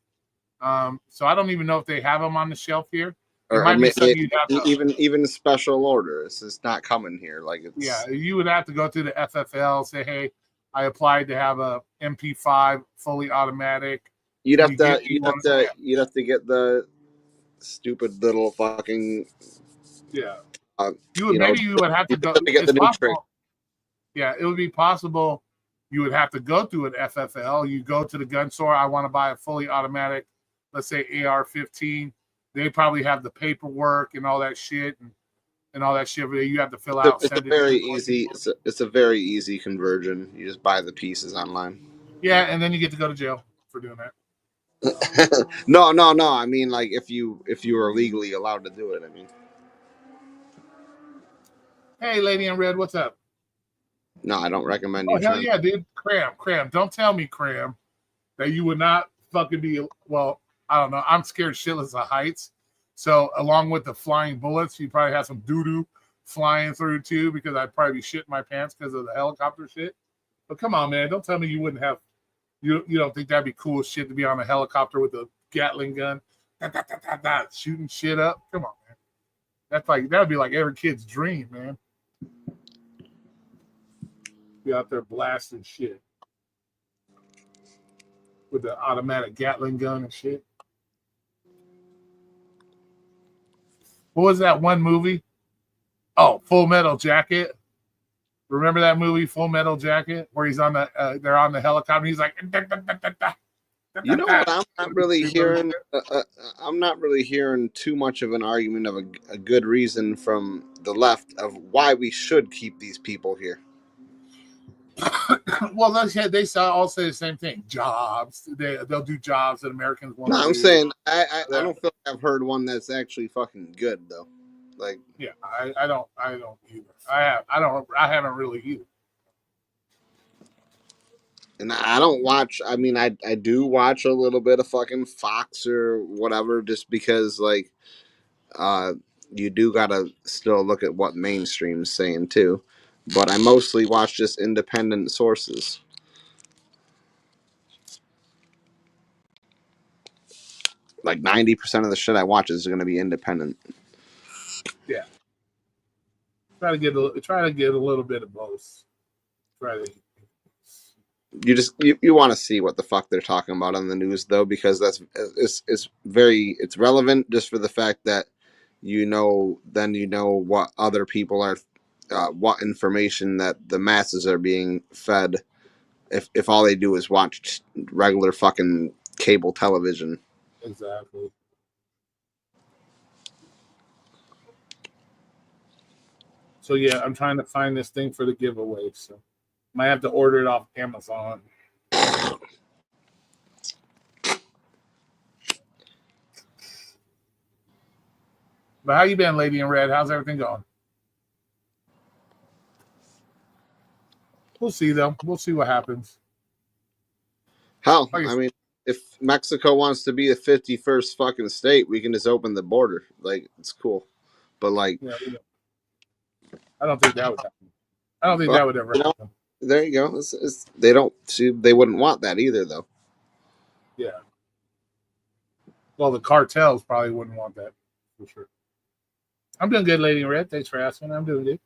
A: so I don't even know if they have them on the shelf here. It
C: or
A: might be something you'd have to.
C: even special orders. It's not coming here. Like, it's
A: Yeah, you would have to go to the FFL, say, "Hey, I applied to have a MP5 fully automatic."
C: you'd
A: Can
C: have
A: you
C: to
A: get me
C: you'd
A: one?
C: have to you'd have to get the stupid little fucking
A: Yeah,
C: uh,
A: you would.
C: you know
A: Maybe you would have to
C: you'd
A: go.
C: have to get
A: It's
C: the new trick.
A: possible. Yeah, it would be possible. You would have to go through an FFL. You go to the gun store. I want to buy a fully automatic, let's say AR-15. They probably have the paperwork and all that shit and all that shit. You have to fill out.
C: It's a
A: Send it
C: very
A: in.
C: easy. It's a very easy conversion. You just buy the pieces online.
A: Yeah, and then you get to go to jail for doing that.
C: No. I mean, like, if you were legally allowed to do it. I mean,
A: Hey, lady in red, what's up?
C: no, I don't recommend
A: Oh
C: you
A: hell
C: trying.
A: yeah, dude. Cram. Don't tell me, Cram, that you would not fucking be. Well, I don't know. I'm scared shitless of heights. So along with the flying bullets, you probably have some doo doo flying through too, because I'd probably be shitting my pants because of the helicopter shit. But come on, man, don't tell me you wouldn't have. You don't think that'd be cool as shit to be on a helicopter with a Gatling gun, shooting shit up? Come on, man. That'd be like every kid's dream, man. Be out there blasting shit with the automatic Gatling gun and shit. What was that one movie? Oh, Full Metal Jacket. Remember that movie, Full Metal Jacket, where he's on the they're on the helicopter. And he's like,
C: You know what? I'm not really hearing. I'm not really hearing too much of an argument of a good reason from the left of why we should keep these people here.
A: well, they all say the same thing. Jobs. They'll do jobs that Americans want
C: No,
A: to
C: I'm
A: do.
C: saying I don't feel like I've heard one that's actually fucking good though. Like,
A: yeah, I don't either. I haven't really either.
C: and I don't watch. I mean, I do watch a little bit of fucking Fox or whatever, just because like, you do gotta still look at what mainstream's saying too. But I mostly watch just independent sources. Like 90% of the shit I watch is going to be independent.
A: Yeah. Try to get a little bit of both.
C: You want to see what the fuck they're talking about on the news though, because it's relevant just for the fact that you know what other people are, what information that the masses are being fed if all they do is watch regular fucking cable television.
A: Exactly. So yeah, I'm trying to find this thing for the giveaway. So might have to order it off Amazon. But how you been, Lady in Red? How's everything going? We'll see though. We'll see what happens.
C: Hell, I mean, if Mexico wants to be the 51st fucking state, we can just open the border. Like, it's cool. But like,
A: yeah, I don't think that would happen. I don't think that would ever happen.
C: There you go. They don't see. They wouldn't want that either, though.
A: Yeah. Well, the cartels probably wouldn't want that for sure. I'm doing good, Lady in Red. Thanks for asking. I'm doing good.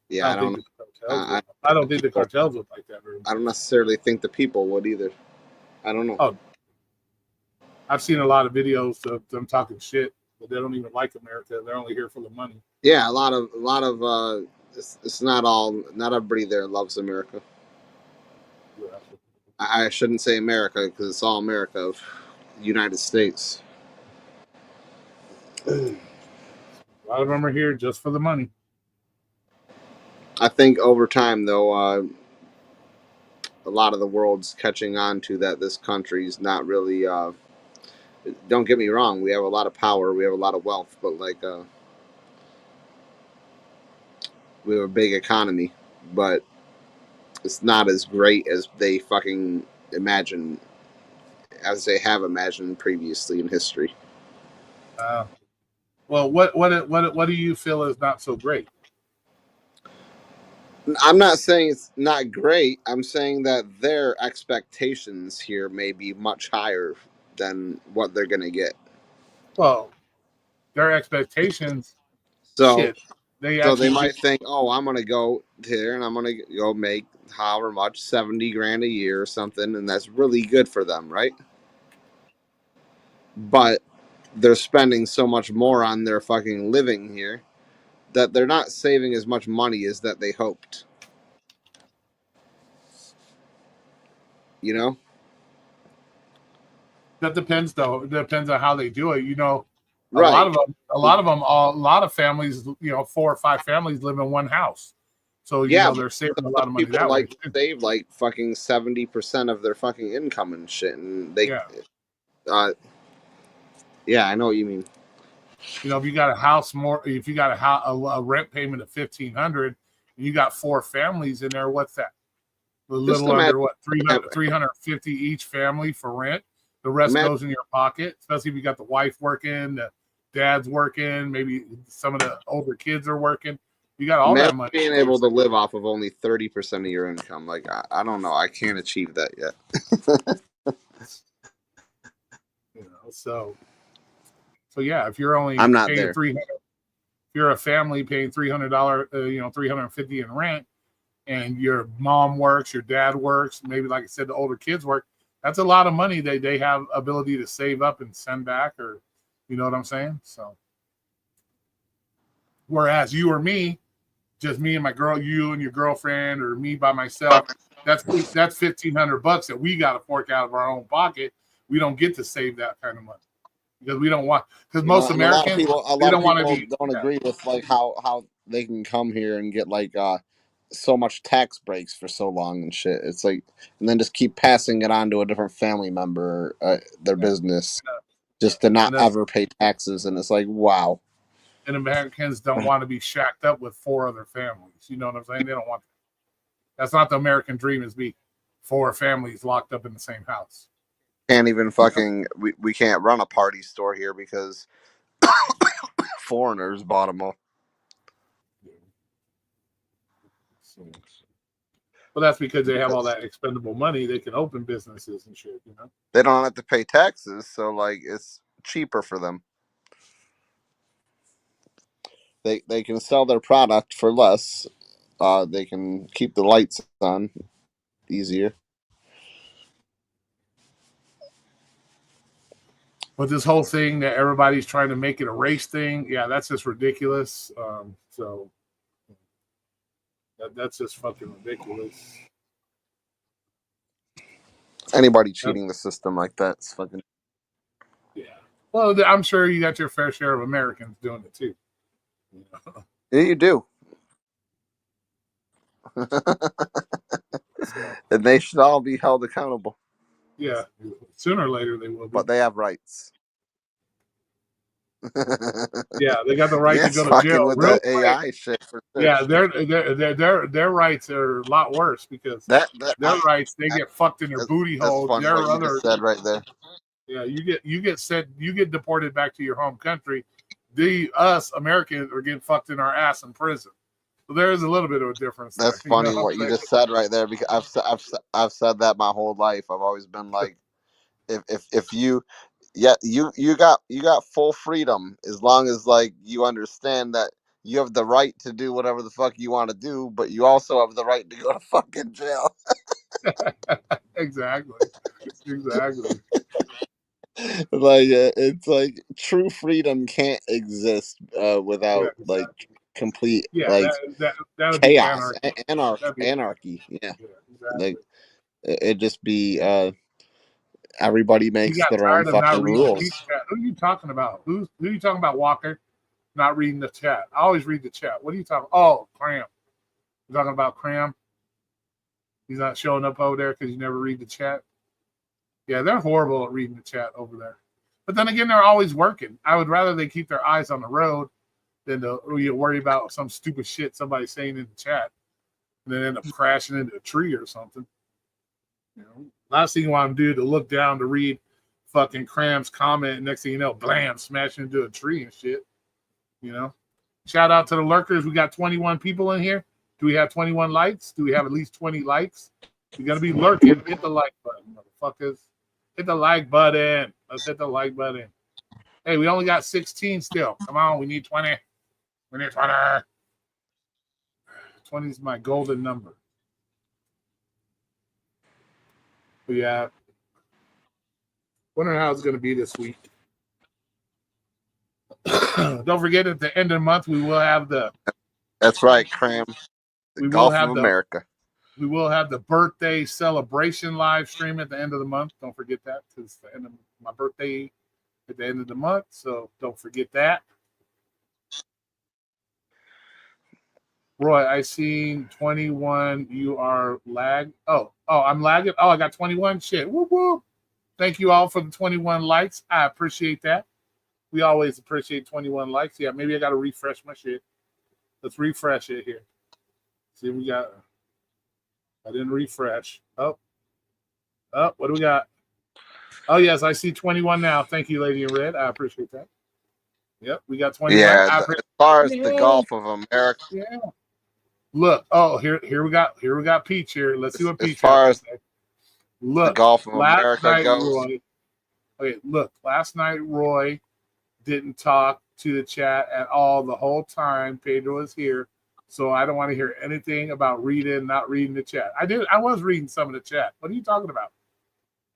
C: Yeah,
A: I don't think the cartels would like that.
C: I don't necessarily think the people would either. I don't know.
A: Oh, I've seen a lot of videos of them talking shit, but they don't even like America. They're only here for the money.
C: Yeah, a lot of. It's not everybody there loves America. Yeah. I shouldn't say America because it's all America, United States.
A: A lot of them are here just for the money.
C: I think over time, though, a lot of the world's catching on to that this country's not really. Don't get me wrong, we have a lot of power, we have a lot of wealth, but like, we have a big economy, but it's not as great as they fucking imagine as they have imagined previously in history.
A: Well, what do you feel is not so great?
C: I'm not saying it's not great. I'm saying that their expectations here may be much higher than what they're going to get.
A: Well, their expectations,
C: So,
A: shit, they
C: so they
A: actually
C: might think, oh, I'm going to go here and I'm going to go make however much, 70 grand a year or something. And that's really good for them, right? But they're spending so much more on their fucking living here that they're not saving as much money as that they hoped. You know?
A: that depends though. It depends on how they do it. You know, a
C: Right.
A: lot of families, you know, 4 or 5 families live in one house. So you know they're saving a lot of money
C: People
A: that way.
C: like save like fucking 70% of their fucking income and shit, and they, yeah, I know what you mean.
A: You know, if you got a house if you got a rent payment of $1,500, and you got 4 families in there, what's that? A little under what 350 each family for rent. The rest goes in your pocket, especially if you got the wife working, the dad's working, maybe some of the older kids are working. You got all that money.
C: Being able to live off of only 30% of your income, like I don't know, I can't achieve that yet.
A: You know, so yeah, if you're only
C: I'm not
A: paying
C: there.
A: $300, if you're a family paying $300, you know, $350 in rent, and your mom works, your dad works, maybe like I said, the older kids work. That's a lot of money they have ability to save up and send back, or you know what I'm saying? So whereas you or me, just me and my girl, you and your girlfriend, or me by myself, that's $1,500 that we got to fork out of our own pocket. We don't get to save that kind of money because we don't want, because most Americans,
C: a lot of people don't agree with like how they can come here and get like so much tax breaks for so long and shit. It's like, and then just keep passing it on to a different family member, their business, just to not ever pay taxes. And it's like, wow.
A: And Americans don't want to be shacked up with 4 other families. You know what I'm saying? They don't want that. That's not the American dream, is be 4 families locked up in the same house.
C: Can't even fucking, we can't run a party store here because foreigners bought them all.
A: Well, that's because they have all that expendable money. They can open businesses and shit, you know?
C: They don't have to pay taxes, so like it's cheaper for them. They can sell their product for less. They can keep the lights on easier.
A: But this whole thing that everybody's trying to make it a race thing, yeah, that's just ridiculous. So that's just fucking ridiculous.
C: Anybody cheating the system like that's fucking.
A: Yeah. Well, I'm sure you got your fair share of Americans doing it too. You know?
C: Yeah, you do. And they should all be held accountable.
A: Yeah, sooner or later they will be.
C: But they have rights.
A: Yeah, they got the right to go to jail.
C: With the AI shit.
A: Yeah, their rights are a lot worse because their rights, they get fucked in their booty hole.
C: Funny
A: their
C: what you just said right there.
A: Yeah, you get deported back to your home country. Us Americans are getting fucked in our ass in prison. So there is a little bit of a difference.
C: That's funny what you just said right there, because I've said that my whole life. I've always been like, if you, yeah, you got full freedom as long as like you understand that you have the right to do whatever the fuck you want to do, but you also have the right to go to fucking jail.
A: Exactly.
C: Like it's like true freedom can't exist without like complete like
A: that would
C: chaos,
A: be
C: anarchy. Yeah,
A: exactly.
C: like it just be everybody makes their own fucking rules.
A: Who are you talking about? Who are you talking about, Walker? Not reading the chat. I always read the chat. What are you talking? Oh, Cram. You're talking about Cram? He's not showing up over there because you never read the chat. Yeah, they're horrible at reading the chat over there. But then again, they're always working. I would rather they keep their eyes on the road than to worry about some stupid shit somebody's saying in the chat and then end up crashing into a tree or something. You know, last thing you want to do to look down to read fucking Crams comment. Next thing you know, blam, smash into a tree and shit. You know. Shout out to the lurkers. We got 21 people in here. Do we have 21 likes? Do we have at least 20 likes? You're gonna be lurking. Hit the like button, motherfuckers. Hit the like button. Let's hit the like button. Hey, we only got 16 still. Come on, we need 20. We need 20. 20 is my golden number. But yeah. Wondering how it's gonna be this week. Don't forget at the end of the month we will have the.
C: That's right, Cram. The Golf of America.
A: We will have the birthday celebration live stream at the end of the month. Don't forget that because it's the end of my birthday at the end of the month. So don't forget that. Roy, I seen 21. You are lag. Oh, I'm lagging. Oh, I got 21. Shit. Whoop, whoop. Thank you all for the 21 likes. I appreciate that. We always appreciate 21 likes. Yeah, maybe I got to refresh my shit. Let's refresh it here. See, we got. I didn't refresh. Oh, what do we got? Oh, yes, I see 21 now. Thank you, Lady in Red. I appreciate that. Yep, we got 21.
C: Yeah, as far as the Golf of America.
A: Yeah. Look, here we got Peach here. Let's see what Peach.
C: As far as
A: look,
C: the Golf of America goes.
A: Roy, okay, look, last night Roy didn't talk to the chat at all the whole time Pedro was here. So I don't want to hear anything about not reading the chat. I was reading some of the chat. What are you talking about?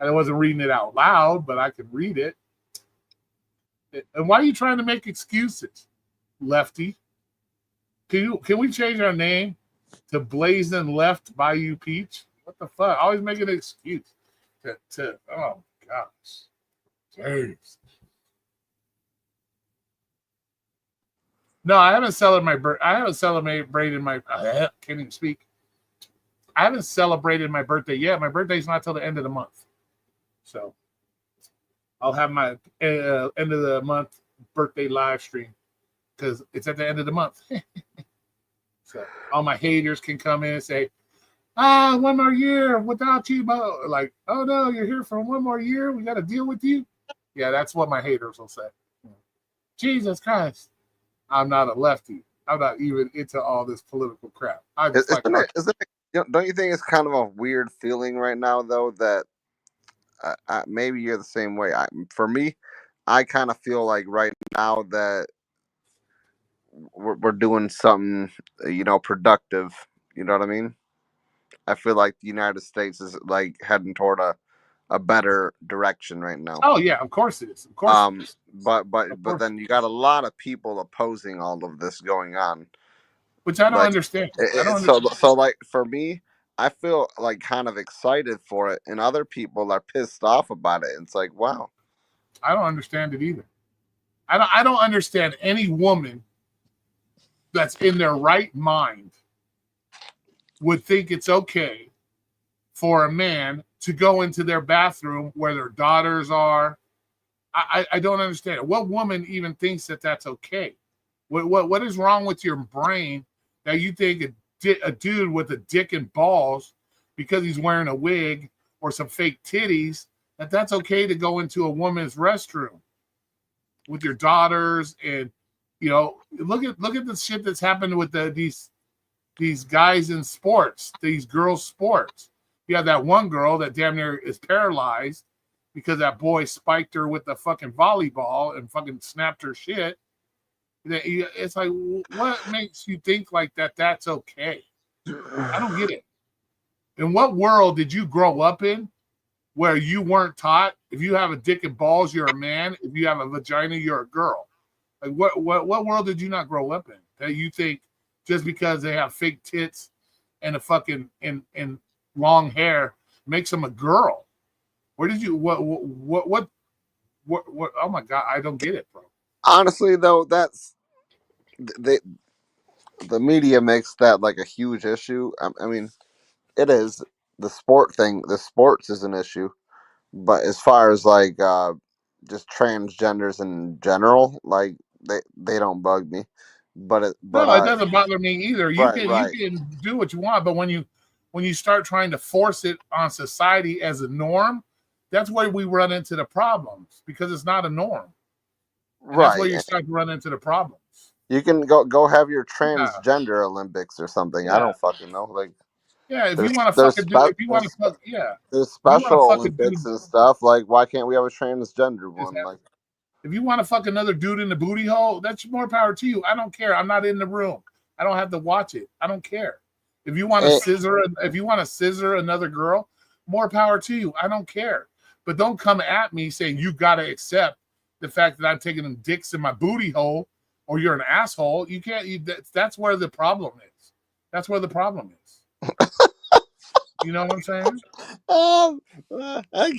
A: I wasn't reading it out loud, but I could read it. And why are you trying to make excuses, Lefty? Can we change our name to Blazing Left by You Peach? What the fuck? Always making an excuse. Oh gosh. Jeez. No, I haven't celebrated my. I can't even speak. I haven't celebrated my birthday yet. My birthday's not till the end of the month, so I'll have my end of the month birthday live stream because it's at the end of the month. So all my haters can come in and say, one more year without you, but like, oh no, you're here for one more year. We got to deal with you. Yeah, that's what my haters will say. Jesus Christ. I'm not a lefty. I'm not even into all this political crap. Don't
C: you think it's kind of a weird feeling right now, though, that maybe you're the same way? For me, I kind of feel like right now that we're doing something, productive. You know what I mean? I feel like the United States is like heading toward a better direction right now.
A: Oh yeah, of course it is. Of course. It is.
C: But then you got a lot of people opposing all of this going on,
A: which I don't understand.
C: So like for me, I feel like kind of excited for it, and other people are pissed off about it. It's like, wow.
A: I don't understand it either. I don't understand any woman that's in their right mind would think it's okay for a man to go into their bathroom where their daughters are. I don't understand it. What woman even thinks that that's okay? What is wrong with your brain that you think a dude with a dick and balls, because he's wearing a wig or some fake titties, that's okay to go into a woman's restroom with your daughters? And look at the shit that's happened with these guys in sports, these girls' sports. You have that one girl that damn near is paralyzed because that boy spiked her with the fucking volleyball and fucking snapped her shit. It's like, what makes you think like that that's okay? I don't get it. In what world did you grow up in where you weren't taught if you have a dick and balls, you're a man. If you have a vagina, you're a girl. Like what world did you not grow up in that you think just because they have fake tits and a fucking and long hair makes them a girl? Where did you what oh my god, I don't get it, bro.
C: Honestly though, that's the media makes that like a huge issue. I mean, it is the sports is an issue, but as far as like just transgenders in general, like they don't bug me. But it
A: doesn't bother me either. You can do what you want, but when you start trying to force it on society as a norm, That's where we run into the problems because it's not a norm. And that's where
C: Right.
A: you start to run into the problems.
C: You can go have your
A: Yeah.
C: transgender Olympics or something. I
A: Yeah.
C: don't fucking know. Like,
A: Yeah, if
C: there's
A: you want to
C: there's
A: fucking do,
C: spe-
A: if you want to
C: there's,
A: fuck, yeah,
C: there's
A: if you want to
C: special
A: fucking do,
C: Olympics and stuff. Like, why can't we have a transgender one? Like,
A: if you want to fuck another dude in the booty hole, that's more power to you. I don't care. I'm not in the room. I don't have to watch it. I don't care. If you want to scissor another girl, more power to you. I don't care. But don't come at me saying you got to accept the fact that I'm taking them dicks in my booty hole or you're an asshole. You can't. That's where the problem is. That's where the problem is. You know what I'm saying?
C: I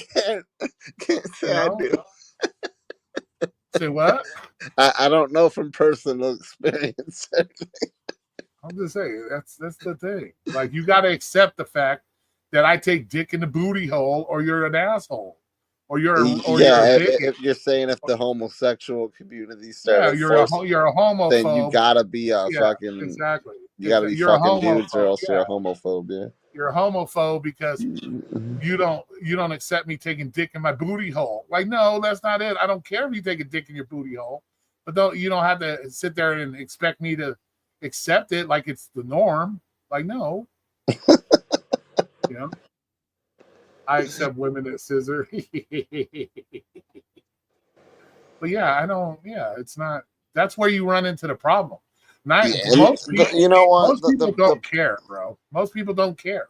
C: can't say I do.
A: Say what?
C: I don't know from personal experience.
A: I'm just saying that's the thing. Like you got to accept the fact that I take dick in the booty hole, or you're an asshole, or you're a dick.
C: If you're saying if the homosexual community
A: Yeah,
C: started
A: you're a homophobe.
C: then you gotta be fucking
A: exactly.
C: You gotta be
A: You're
C: fucking dudes, or else
A: yeah.
C: you're a homophobe. Yeah,
A: you're a homophobe because you don't accept me taking dick in my booty hole. Like, no, that's not it. I don't care if you take a dick in your booty hole, but you don't have to sit there and expect me to accept it like it's the norm. Like, no. You know, I accept women that scissor. But yeah, I don't. Yeah, it's not. That's where you run into the problem. Most people don't care, bro. Most people don't care.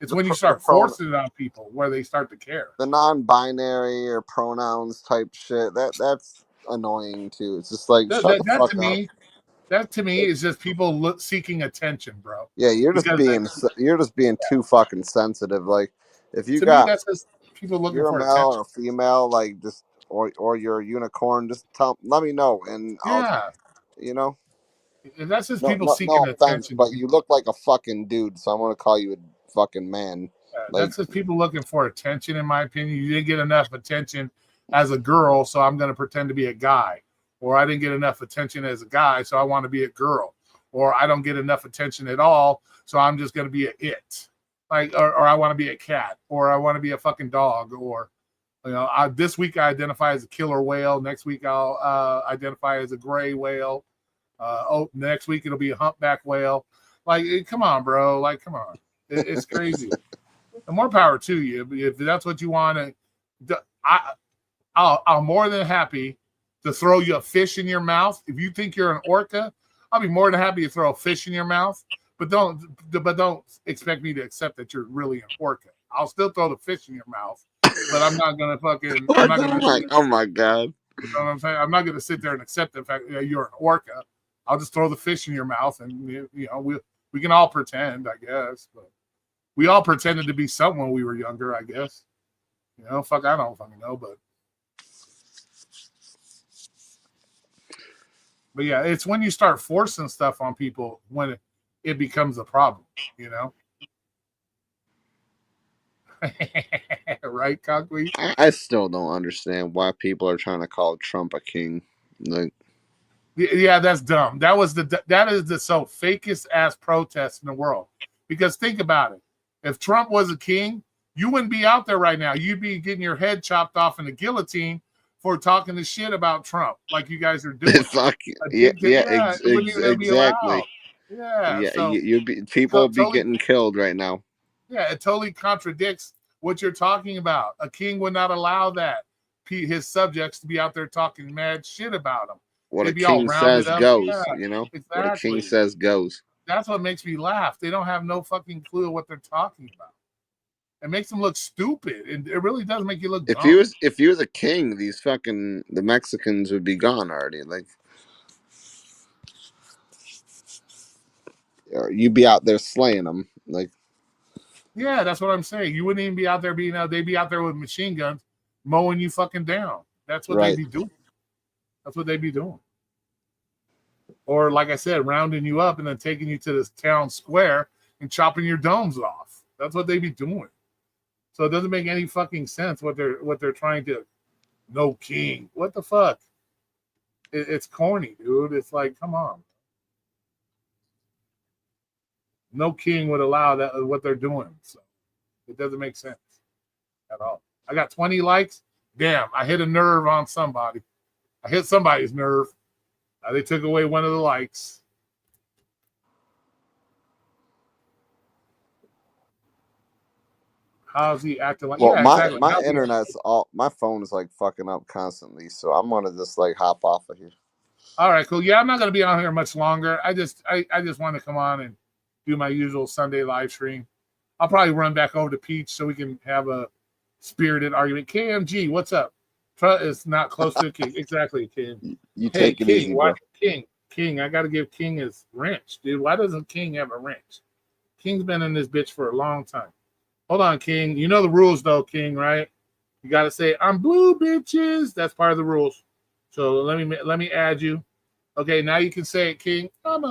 A: It's when you start forcing it on people where they start to care.
C: The non-binary or pronouns type shit, that's annoying too. It's just like
A: that to me is just people seeking attention, bro.
C: Yeah, you're just being too fucking sensitive. Like, if you
A: that's just people looking
C: you're
A: for
C: a male
A: attention.
C: or a female, like just or you're a unicorn, just let me know, and I'll,
A: And that's just people seeking
C: offense,
A: attention.
C: But you look like a fucking dude, so I'm gonna call you a fucking man.
A: That's just people looking for attention, in my opinion. You didn't get enough attention as a girl, so I'm going to pretend to be a guy. Or I didn't get enough attention as a guy, so I want to be a girl. Or I don't get enough attention at all, so I'm just going to be a it. Like, or I want to be a cat, or I want to be a fucking dog, or this week I identify as a killer whale. Next week I'll identify as a gray whale. Next week it'll be a humpback whale. Like, come on, bro. Like, come on. It's crazy. And more power to you. If that's what you want, I'm more than happy to throw you a fish in your mouth. If you think you're an orca, I'll be more than happy to throw a fish in your mouth. But don't expect me to accept that you're really an orca. I'll still throw the fish in your mouth, but I'm not gonna fucking.
C: Oh my god!
A: You know what I'm saying? I'm not gonna sit there and accept the fact that you're an orca. I'll just throw the fish in your mouth, and we can all pretend, I guess. But we all pretended to be someone when we were younger, I guess. I don't fucking know, but yeah, it's when you start forcing stuff on people when it becomes a problem, Right, Concrete?
C: I still don't understand why people are trying to call Trump a king. Like,
A: yeah, that's dumb. That is the fakest ass protest in the world. Because think about it. If Trump was a king, you wouldn't be out there right now. You'd be getting your head chopped off in a guillotine for talking the shit about Trump, like you guys are doing.
C: Exactly. Yeah,
A: so
C: people would be getting killed right now.
A: Yeah, it totally contradicts what you're talking about. A king would not allow that his subjects to be out there talking mad shit about him.
C: What a king says goes,
A: Exactly.
C: What a king says goes.
A: That's what makes me laugh. They don't have no fucking clue what they're talking about. It makes them look stupid, and it really does make you look dumb.
C: If he was a king, the Mexicans would be gone already. Like, or you'd be out there slaying them. Like,
A: yeah, that's what I'm saying. You wouldn't even be out there they'd be out there with machine guns mowing you fucking down. That's what they'd be doing. That's what they'd be doing. Or, like I said, rounding you up and then taking you to this town square and chopping your domes off. That's what they'd be doing. So it doesn't make any fucking sense what they're trying to. No king. What the fuck? It's corny, dude. It's like, come on. No king would allow that what they're doing. So it doesn't make sense at all. I got 20 likes. Damn, I hit a nerve on somebody. I hit somebody's nerve. They took away one of the likes. How's he acting like?
C: Well,
A: Yeah,
C: my
A: exactly.
C: my internet's all, my phone is like fucking up constantly, so I'm gonna just like hop off of here.
A: All right, cool. Yeah, I'm not gonna be on here much longer. I just want to come on and do my usual Sunday live stream. I'll probably run back over to Peach so we can have a spirited argument. KMG, what's up? Is not close to King. Exactly, King.
C: You take it easy, bro.
A: King, I got to give King his wrench, dude. Why doesn't King have a wrench? King's been in this bitch for a long time. Hold on, King. You know the rules, though, King, right? You got to say, I'm blue, bitches. That's part of the rules. So let me add you. Okay, now you can say it, King. I'm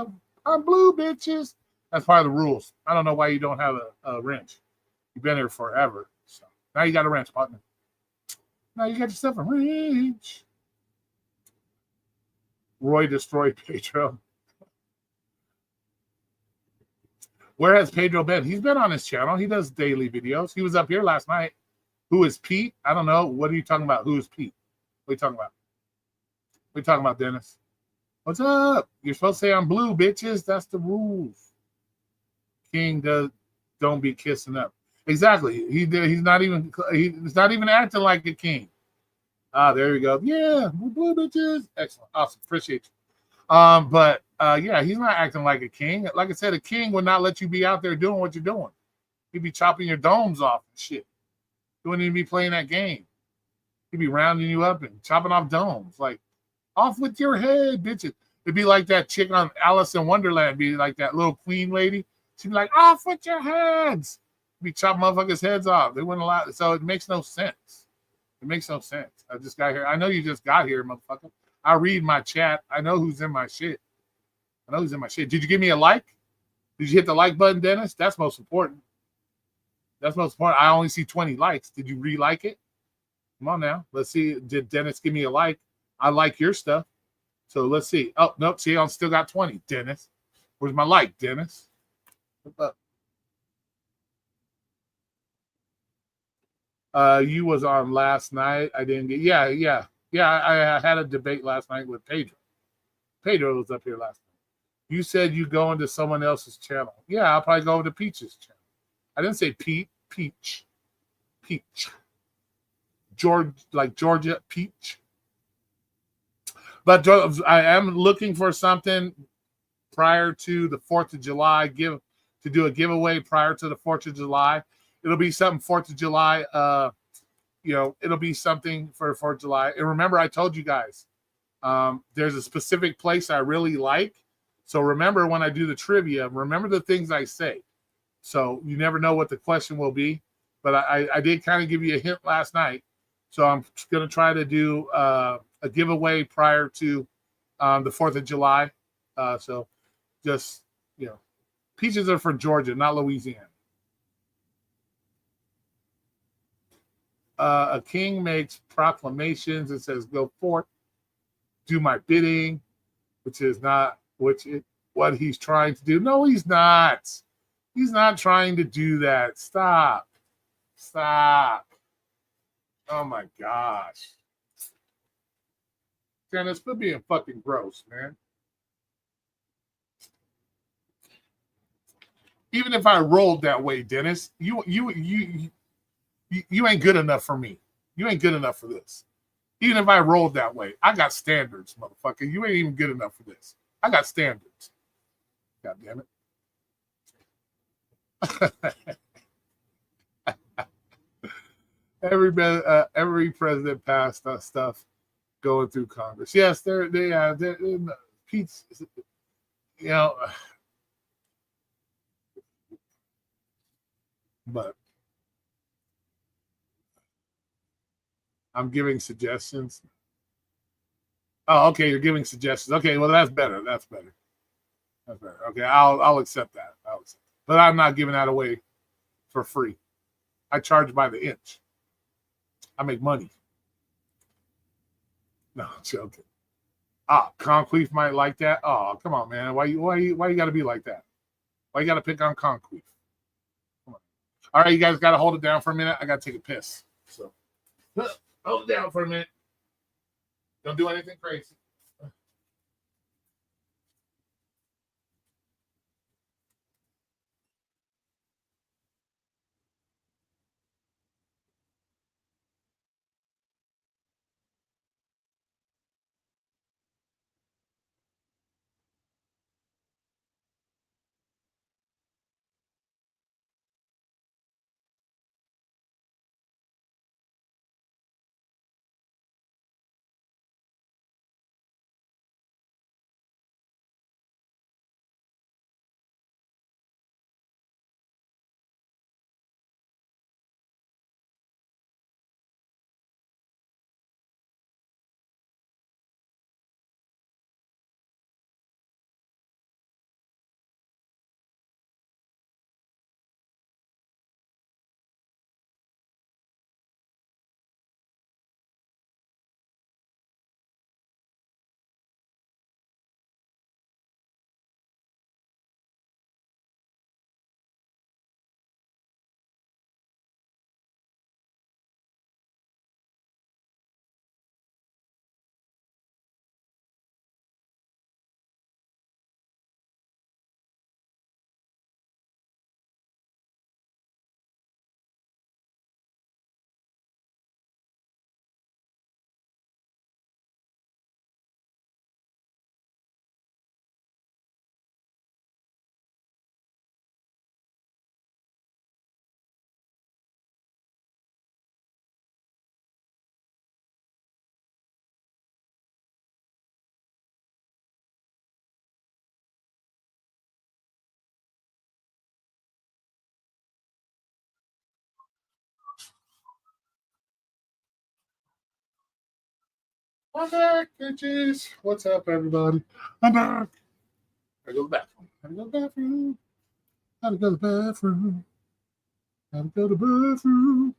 A: blue, bitches. That's part of the rules. I don't know why you don't have a wrench. You've been here forever. So now you got a wrench, partner. Now you got yourself a wrench. Roy destroyed Pedro. Where has Pedro been? He's been on his channel. He does daily videos. He was up here last night. Who is Pete? I don't know. What are you talking about? Who's Pete? What are you talking about? What are you talking about, Dennis? What's up? You're supposed to say I'm blue, bitches. That's the rules. King don't be kissing up. Exactly. He's not even acting like a king. There you go. Yeah, we're blue bitches. Excellent. Awesome. Appreciate you. But yeah, he's not acting like a king. Like I said, a king would not let you be out there doing what you're doing. He'd be chopping your domes off and shit. He wouldn't even be playing that game. He'd be rounding you up and chopping off domes. Like, off with your head, bitches. It'd be like that chick on Alice in Wonderland, be like that little queen lady. She'd be like, off with your heads. Be chopping motherfuckers' heads off. They wouldn't allow it. So it makes no sense. It makes no sense. I just got here. I know you just got here, motherfucker. I read my chat. I know who's in my shit. Did you give me a like? Did you hit the like button, Dennis? That's most important. I only see 20 likes. Did you re-like it? Come on now. Let's see. Did Dennis give me a like? I like your stuff. So let's see. Oh, nope. See, I still got 20. Dennis. Where's my like, Dennis? What's up? You was on last night. I didn't get. Yeah. I had a debate last night with Pedro. Pedro was up here last night. You said you go into someone else's channel. Yeah, I'll probably go over to Peach's channel. I didn't say Pete. Peach. Georgia Peach. But I am looking for something prior to the 4th of July. To do a giveaway prior to the 4th of July. It'll be something 4th of July. It'll be something for 4th of July. And remember, I told you guys, there's a specific place I really like. So remember when I do the trivia, remember the things I say. So you never know what the question will be. But I did kind of give you a hint last night. So I'm going to try to do a giveaway prior to the 4th of July. So just, peaches are from Georgia, not Louisiana. A king makes proclamations and says, go forth, do my bidding, which is not what he's trying to do. No, he's not. He's not trying to do that. Stop. Oh my gosh. Dennis, quit being fucking gross, man. Even if I rolled that way, Dennis, you ain't good enough for me. You ain't good enough for this. Even if I rolled that way, I got standards, motherfucker. You ain't even good enough for this. I got standards. God damn it. Every president passed stuff going through Congress. Yes, they're Pete's, but I'm giving suggestions. Oh, okay, you're giving suggestions. Okay, well that's better. Okay, I'll accept that. But I'm not giving that away for free. I charge by the inch. I make money. No, I'm joking. Conqueef might like that. Oh, come on, man. Why you got to be like that? Why you got to pick on Conqueef? Come on. All right, you guys got to hold it down for a minute. I got to take a piss. So Hold it down for a minute. Don't do anything crazy. I'm back, bitches. What's up, everybody? I'm back. I go to the bathroom. I go to the bathroom. Gotta go to the bathroom. Gotta go to the bathroom.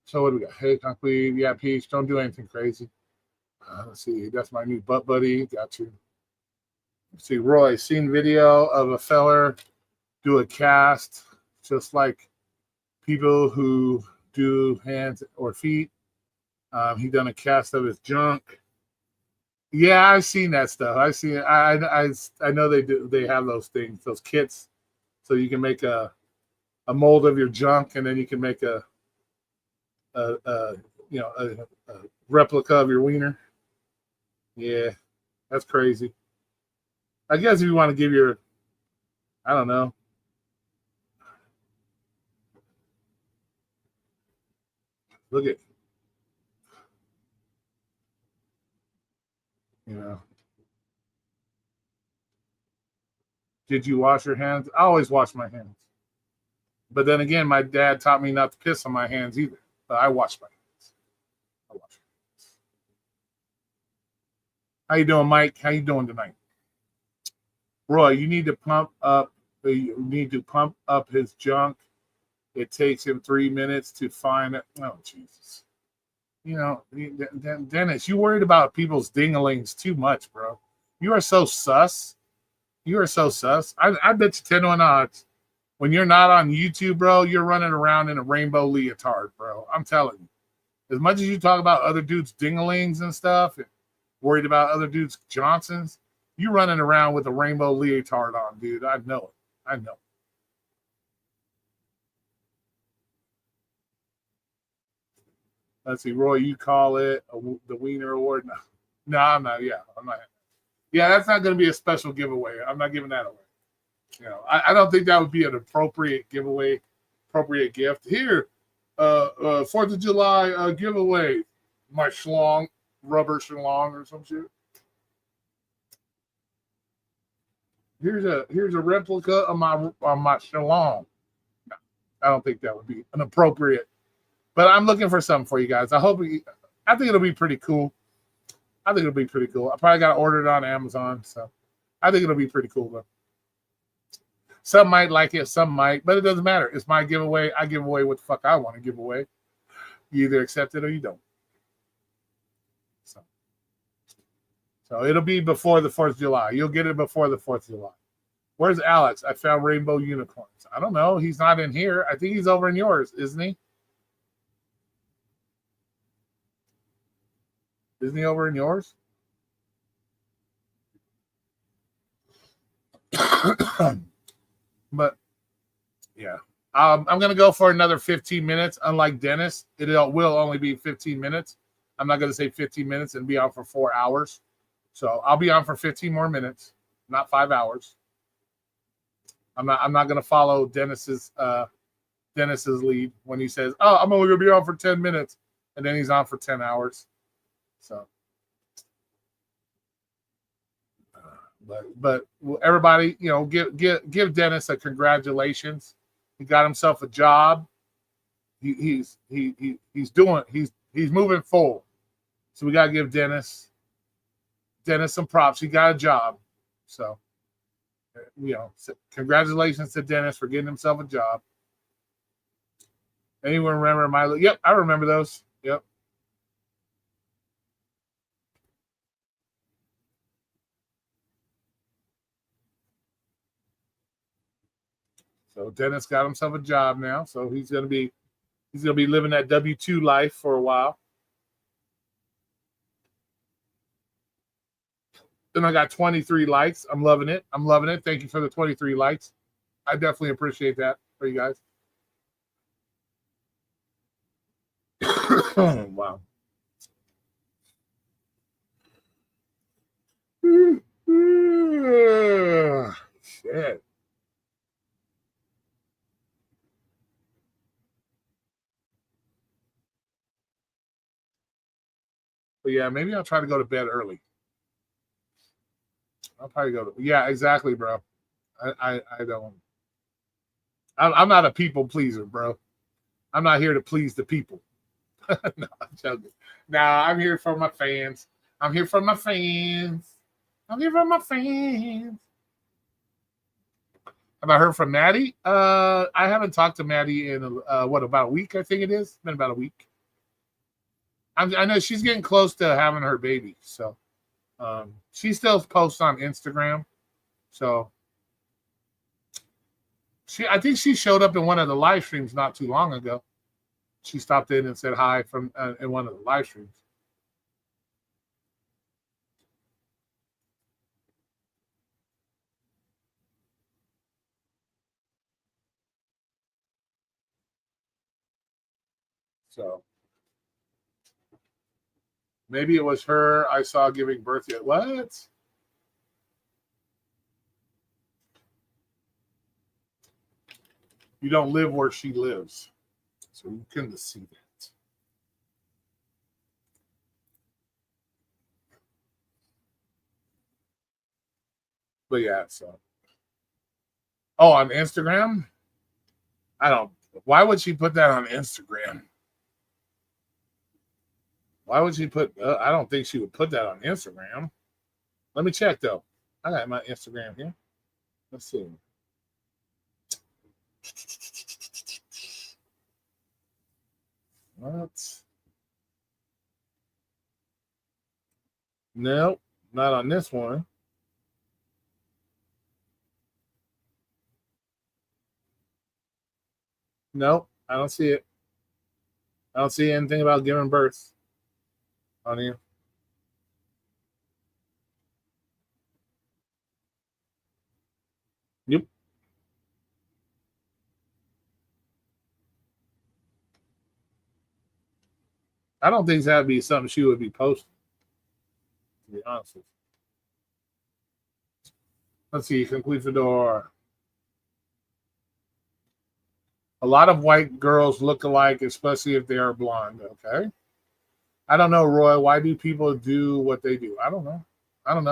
A: So what do we got? Hey, complete. Yeah, Peach. Don't do anything crazy. Let's see. That's my new butt buddy. Got you. Let's see, Roy. Seen video of a feller do a cast, just like people who do hands or feet. He done a cast of his junk. Yeah, I've seen that stuff. I've seen it. I know they do. They have those things, those kits, so you can make a mold of your junk, and then you can make a replica of your wiener. Yeah, that's crazy. I guess if you want to give your, I don't know. Look at, you know. Did you wash your hands? I always wash my hands. But then again, my dad taught me not to piss on my hands either. But I wash my hands. I wash my hands. How you doing, Mike? How you doing tonight? Roy, you need to pump up. You need to pump up his junk. It takes him 3 minutes to find it. Oh, Jesus. You know, Dennis, you worried about people's dinglings too much, bro. You are so sus. You are so sus. I bet you 10 to 1 odds. When you're not on YouTube, bro, you're running around in a rainbow leotard, bro. I'm telling you. As much as you talk about other dudes' dinglings and stuff, and worried about other dudes' Johnsons, you running around with a rainbow leotard on, dude. I know it. I know. Let's see, Roy, you call it the Wiener Award? No, I'm not. Yeah, I'm not. Yeah, that's not going to be a special giveaway. I'm not giving that away. You know, I don't think that would be an appropriate giveaway, appropriate gift. Here, 4th of July giveaway, my schlong, rubber schlong or some shit. Here's a replica of my schlong. No, I don't think that would be an appropriate. But I'm looking for something for you guys. I think it'll be pretty cool. I think it'll be pretty cool. I probably got to order it on Amazon, so I think it'll be pretty cool though. Some might like it, some might, but it doesn't matter. It's my giveaway. I give away what the fuck I want to give away. You either accept it or you don't. So it'll be before the 4th of July. You'll get it before the 4th of July. Where's Alex? I found rainbow unicorns. I don't know. He's not in here. I think he's over in yours, isn't he? Isn't he over in yours? But yeah, I'm gonna go for another 15 minutes. Unlike Dennis, it will only be 15 minutes. I'm not gonna say 15 minutes and be on for 4 hours. So I'll be on for 15 more minutes, not 5 hours. I'm not gonna follow Dennis's lead when he says, "Oh, I'm only gonna be on for 10 minutes," and then he's on for 10 hours. So, but everybody, give Dennis a congratulations. He got himself a job. He's moving forward. So we gotta give Dennis some props. He got a job. So, congratulations to Dennis for getting himself a job. Anyone remember my? Yep, I remember those. Yep. So Dennis got himself a job now. So he's gonna be living that W-2 life for a while. Then I got 23 likes. I'm loving it. Thank you for the 23 likes. I definitely appreciate that for you guys. Wow. Shit. But yeah, maybe I'll try to go to bed early. I'll probably go to, yeah, exactly, bro. I don't. I'm not a people pleaser, bro. I'm not here to please the people. No, I'm joking. Nah, I'm here for my fans. I'm here for my fans. Have I heard from Maddie? I haven't talked to Maddie in about a week? I think it is. It's been about a week. I know she's getting close to having her baby, so she still posts on Instagram. So I think she showed up in one of the live streams not too long ago. She stopped in and said hi from in one of the live streams. So maybe it was her I saw giving birth yet. What? You don't live where she lives. So you couldn't see that. But yeah, so. Oh, on Instagram? Why would she put that on Instagram? Why would she put, I don't think she would put that on Instagram. Let me check though. I got my Instagram here. Let's see. What? Nope, not on this one. Nope, I don't see it. I don't see anything about giving birth on you. Yep. I don't think that would be something she would be posting, to be honest with you. Let's see, complete the door. A lot of white girls look alike, especially if they are blonde. Okay. I don't know, Roy. Why do people do what they do? I don't know. Well, I don't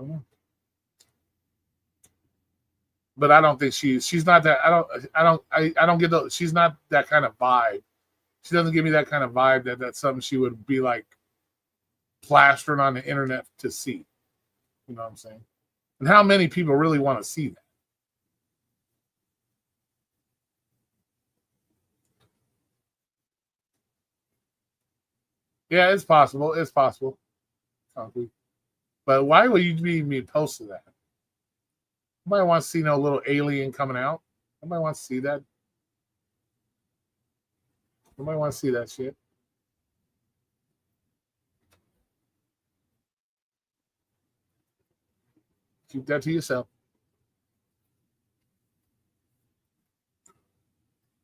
A: know. But I don't think she's not that. I don't get the. She's not that kind of vibe. She doesn't give me that kind of vibe that that's something she would be like plastering on the internet to see. You know what I'm saying? And how many people really want to see that? Yeah, it's possible. It's possible. But why would you be me post to that? Nobody wants to see no little alien coming out. Nobody wants to see that. Nobody wants to see that shit. Keep that to yourself.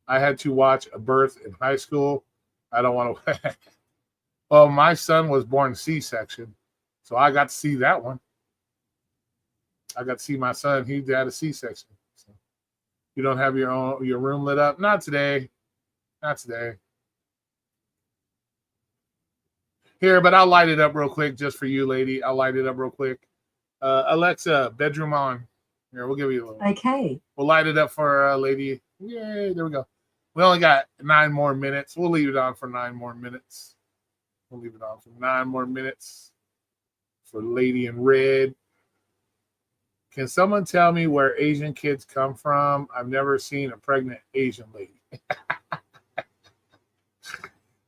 A: I had to watch a birth in high school. I don't want to. Well, my son was born C-section, so I got to see that one. I got to see my son. He had a C-section. So you don't have your room lit up? Not today. Not today. Here, but I'll light it up real quick just for you, lady. I'll light it up real quick. Alexa, bedroom on. Here, we'll give you a little.
B: Okay.
A: We'll light it up for lady. Yay, there we go. We only got 9 more minutes. We'll leave it on for 9 more minutes. We'll leave it on for 9 more minutes for lady in red. Can someone tell me where Asian kids come from? I've never seen a pregnant Asian lady.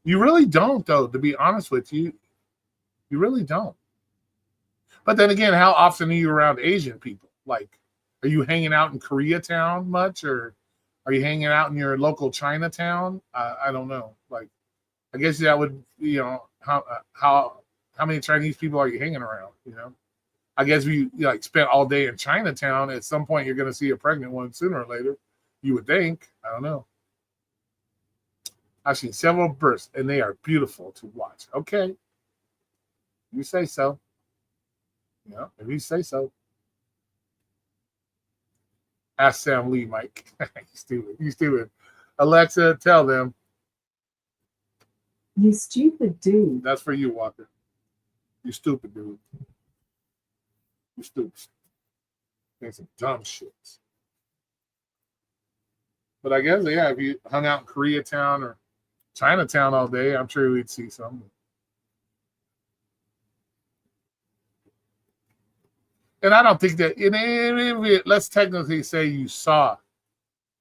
A: You really don't, though, to be honest with you. You really don't. But then again, how often are you around Asian people? Like, are you hanging out in Koreatown much, or are you hanging out in your local Chinatown? I don't know. Like, I guess that would, how many Chinese people are you hanging around? I guess if you like spent all day in Chinatown, at some point you're going to see a pregnant one sooner or later. You would think. I don't know. I've seen several births, and they are beautiful to watch. Okay. You say so. If you say so. Ask Sam Lee, Mike. You stupid. Alexa, tell them.
B: You stupid dude.
A: That's for you, Walker. You stupid dude. You stupid. Saying some dumb shit. But I guess, yeah, if you hung out in Koreatown or Chinatown all day, I'm sure we'd see something. And I don't think that, let's technically say you saw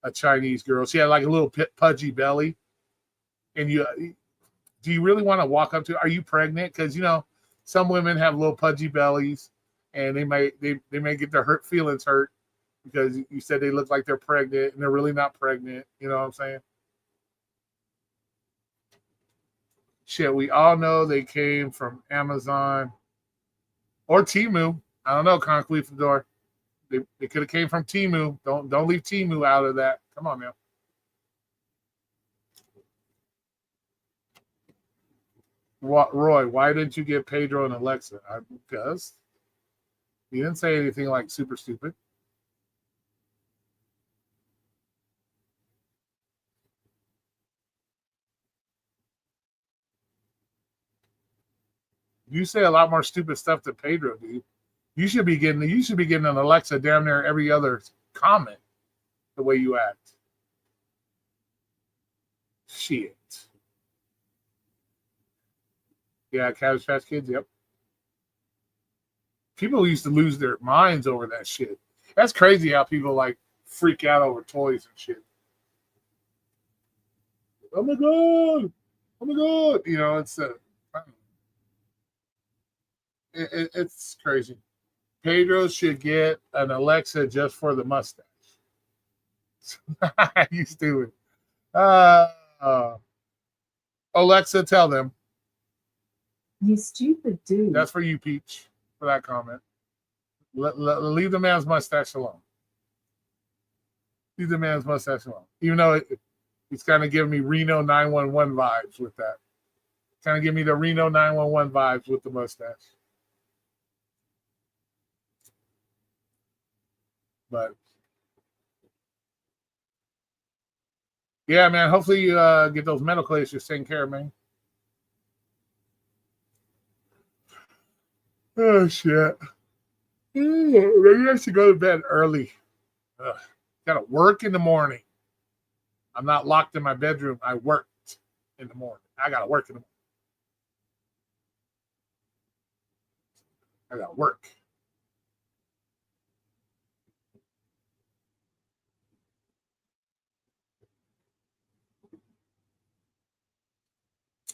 A: a Chinese girl. She had like a little pudgy belly. And do you really want to walk up to her? Are you pregnant? Because, some women have little pudgy bellies, and they may get their feelings hurt because you said they look like they're pregnant, and they're really not pregnant. You know what I'm saying? Shit, we all know they came from Amazon or Temu. I don't know, Concrete Fedor. They could have came from Temu. Don't leave Temu out of that. Come on now. Roy, why didn't you get Pedro and Alexa? Because he didn't say anything like super stupid. You say a lot more stupid stuff than Pedro, dude. You should be getting an Alexa damn near every other comment the way you act. Shit. Yeah, Cabbage Patch Kids, yep. People used to lose their minds over that shit. That's crazy how people like freak out over toys and shit. Oh my god! Oh my god! It's crazy. Pedro should get an Alexa just for the mustache. You stupid. Alexa, tell them.
B: You stupid dude.
A: That's for you, Peach, for that comment. Leave the man's mustache alone. Leave the man's mustache alone. Even though it's kind of giving me Reno 911 vibes with that. Kind of give me the Reno 911 vibes with the mustache. But yeah, man, hopefully you get those medical issues taken care of, man. Oh, shit. Maybe I should go to bed early. Got to work in the morning. I'm not locked in my bedroom. I worked in the morning. I got to work in the morning. I got to work.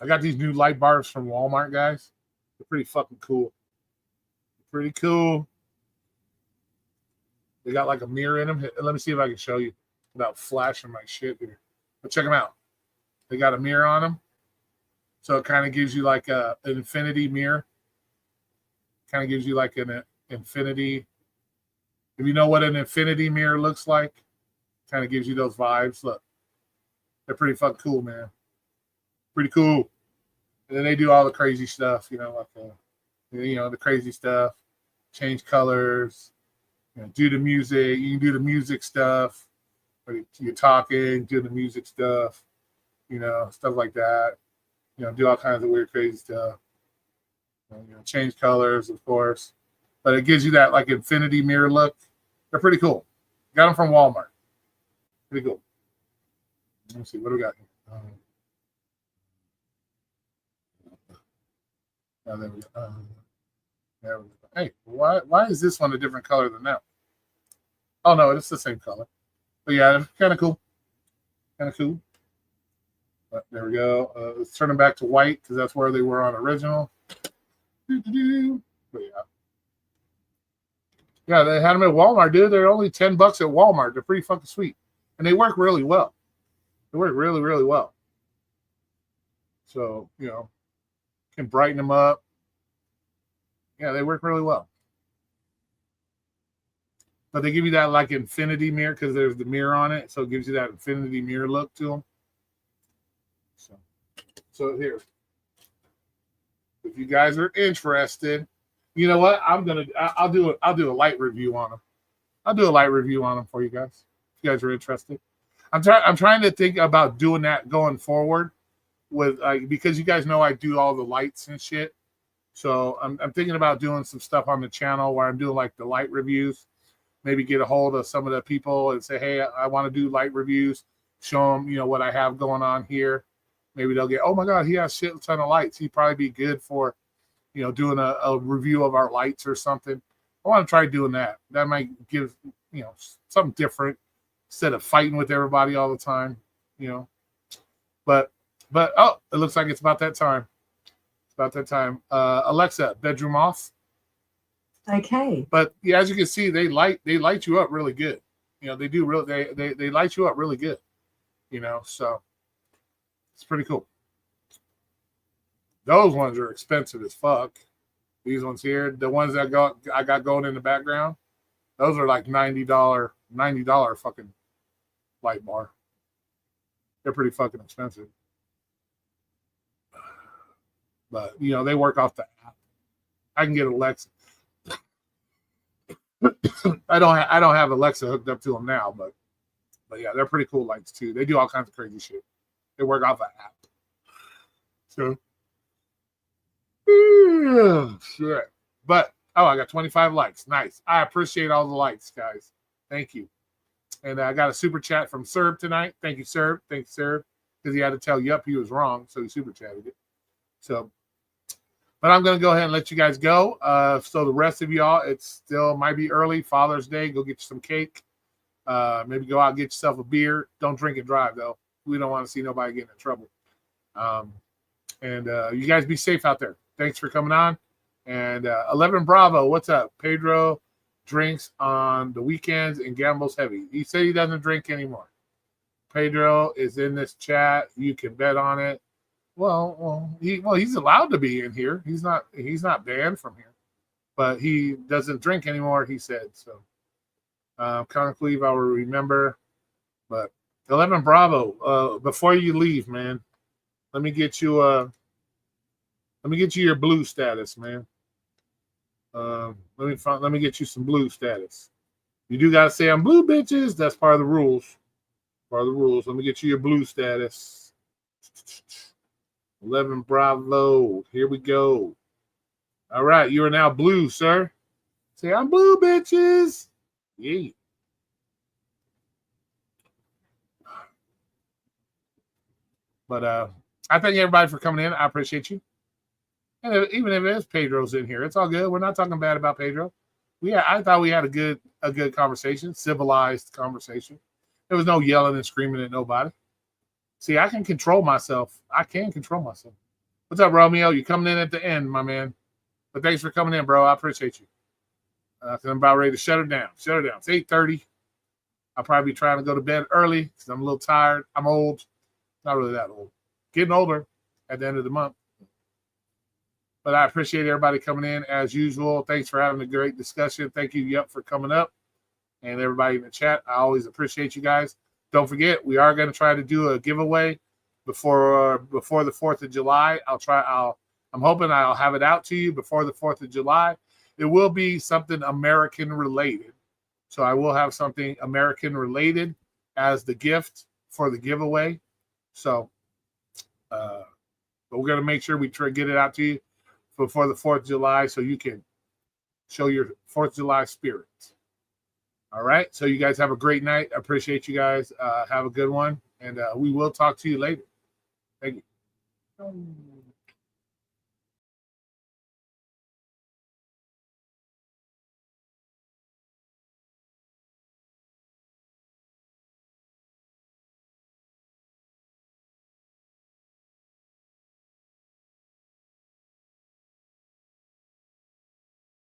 A: I got these new light bars from Walmart, guys. They're pretty fucking cool. Pretty cool. They got like a mirror in them. Let me see if I can show you without flashing my shit here. But check them out. They got a mirror on them. So it kind of gives you like an infinity mirror. Kind of gives you like an infinity If you know what an infinity mirror looks like, kind of gives you those vibes. Look, they're pretty fucking cool, man. Pretty cool. And then they do all the crazy stuff, like the crazy stuff, change colors, do the music. You can do the music stuff. You're talking, do the music stuff, stuff like that. Do all kinds of weird, crazy stuff. Change colors, of course. But it gives you that like infinity mirror look. They're pretty cool. Got them from Walmart. Pretty cool. Let me see. What do we got here? There we go. There we go. Hey, why is this one a different color than that? Oh, no, it's the same color. But yeah, kind of cool. Kind of cool. But there we go. Let's turn them back to white because that's where they were on original. But yeah. Yeah, they had them at Walmart, dude. They're only $10 at Walmart. They're pretty fucking sweet. And they work really well. They work really, really well. So, can brighten them up. Yeah, they work really well. But they give you that like infinity mirror because there's the mirror on it. So it gives you that infinity mirror look to them. So here. If you guys are interested, you know what? I'll do a light review on them. I'll do a light review on them for you guys. If you guys are interested. I'm trying to think about doing that going forward with because you guys know I do all the lights and shit. So I'm thinking about doing some stuff on the channel where I'm doing like the light reviews. Maybe get a hold of some of the people and say, hey, I want to do light reviews. Show them, what I have going on here. Maybe they'll get, oh my God, he has shit ton of lights. He'd probably be good for, doing a review of our lights or something. I want to try doing that. That might give, something different instead of fighting with everybody all the time, But oh, it looks like it's about that time. It's about that time. Alexa, bedroom off.
B: Okay.
A: But yeah, as you can see, they light you up really good. They do really they light you up really good. So it's pretty cool. Those ones are expensive as fuck. These ones here, the ones that I got going in the background, those are like $90 fucking light bar. They're pretty fucking expensive. But they work off the app. I can get Alexa. I don't have Alexa hooked up to them now, but yeah, they're pretty cool lights too. They do all kinds of crazy shit. They work off the app. So shit. But I got 25 likes. Nice. I appreciate all the likes, guys. Thank you. And I got a super chat from Serb tonight. Thank you, Serb. Thanks, Serb. Because he had to tell Yup he was wrong, so he super chatted it. So, but I'm going to go ahead and let you guys go. So the rest of y'all, it still might be early. Father's Day. Go get you some cake. Maybe go out and get yourself a beer. Don't drink and drive, though. We don't want to see nobody getting in trouble. And you guys be safe out there. Thanks for coming on. And 11 Bravo, what's up? Pedro drinks on the weekends and gambles heavy. He said he doesn't drink anymore. Pedro is in this chat. You can bet on it. Well, he's allowed to be in here. He's not banned from here, but he doesn't drink anymore. He said so. Conclave, I will remember. But 11 Bravo. Before you leave, man, let me get you your blue status, man. Let me get you some blue status. You do gotta say I'm blue, bitches. That's part of the rules. Part of the rules. Let me get you your blue status. 11 Bravo. Here we go. All right, you are now blue, sir. Say I'm blue, bitches. Yeah. But I thank everybody for coming in. I appreciate you. And even if it is Pedro's in here, it's all good. We're not talking bad about Pedro. I thought we had a good conversation, civilized conversation. There was no yelling and screaming at nobody. See, I can control myself. What's up, Romeo? You coming in at the end, my man. But thanks for coming in, bro. I appreciate you. Because I'm about ready to shut it down. It's 8:30. I'll probably be trying to go to bed early because I'm a little tired. I'm old. Not really that old. Getting older at the end of the month. But I appreciate everybody coming in as usual. Thanks for having a great discussion. Thank you, Yup, for coming up. and everybody in the chat. I always appreciate you guys. Don't forget, we are going to try to do a giveaway before the 4th of July. I'm hoping I'll have it out to you before the 4th of July. It will be something American related. So I will have something American related as the gift for the giveaway. So, but we're going to make sure we try to get it out to you before the 4th of July so you can show your 4th of July spirit. All right. So you guys have a great night. I appreciate you guys. Have a good one. And we will talk to you later. Thank you.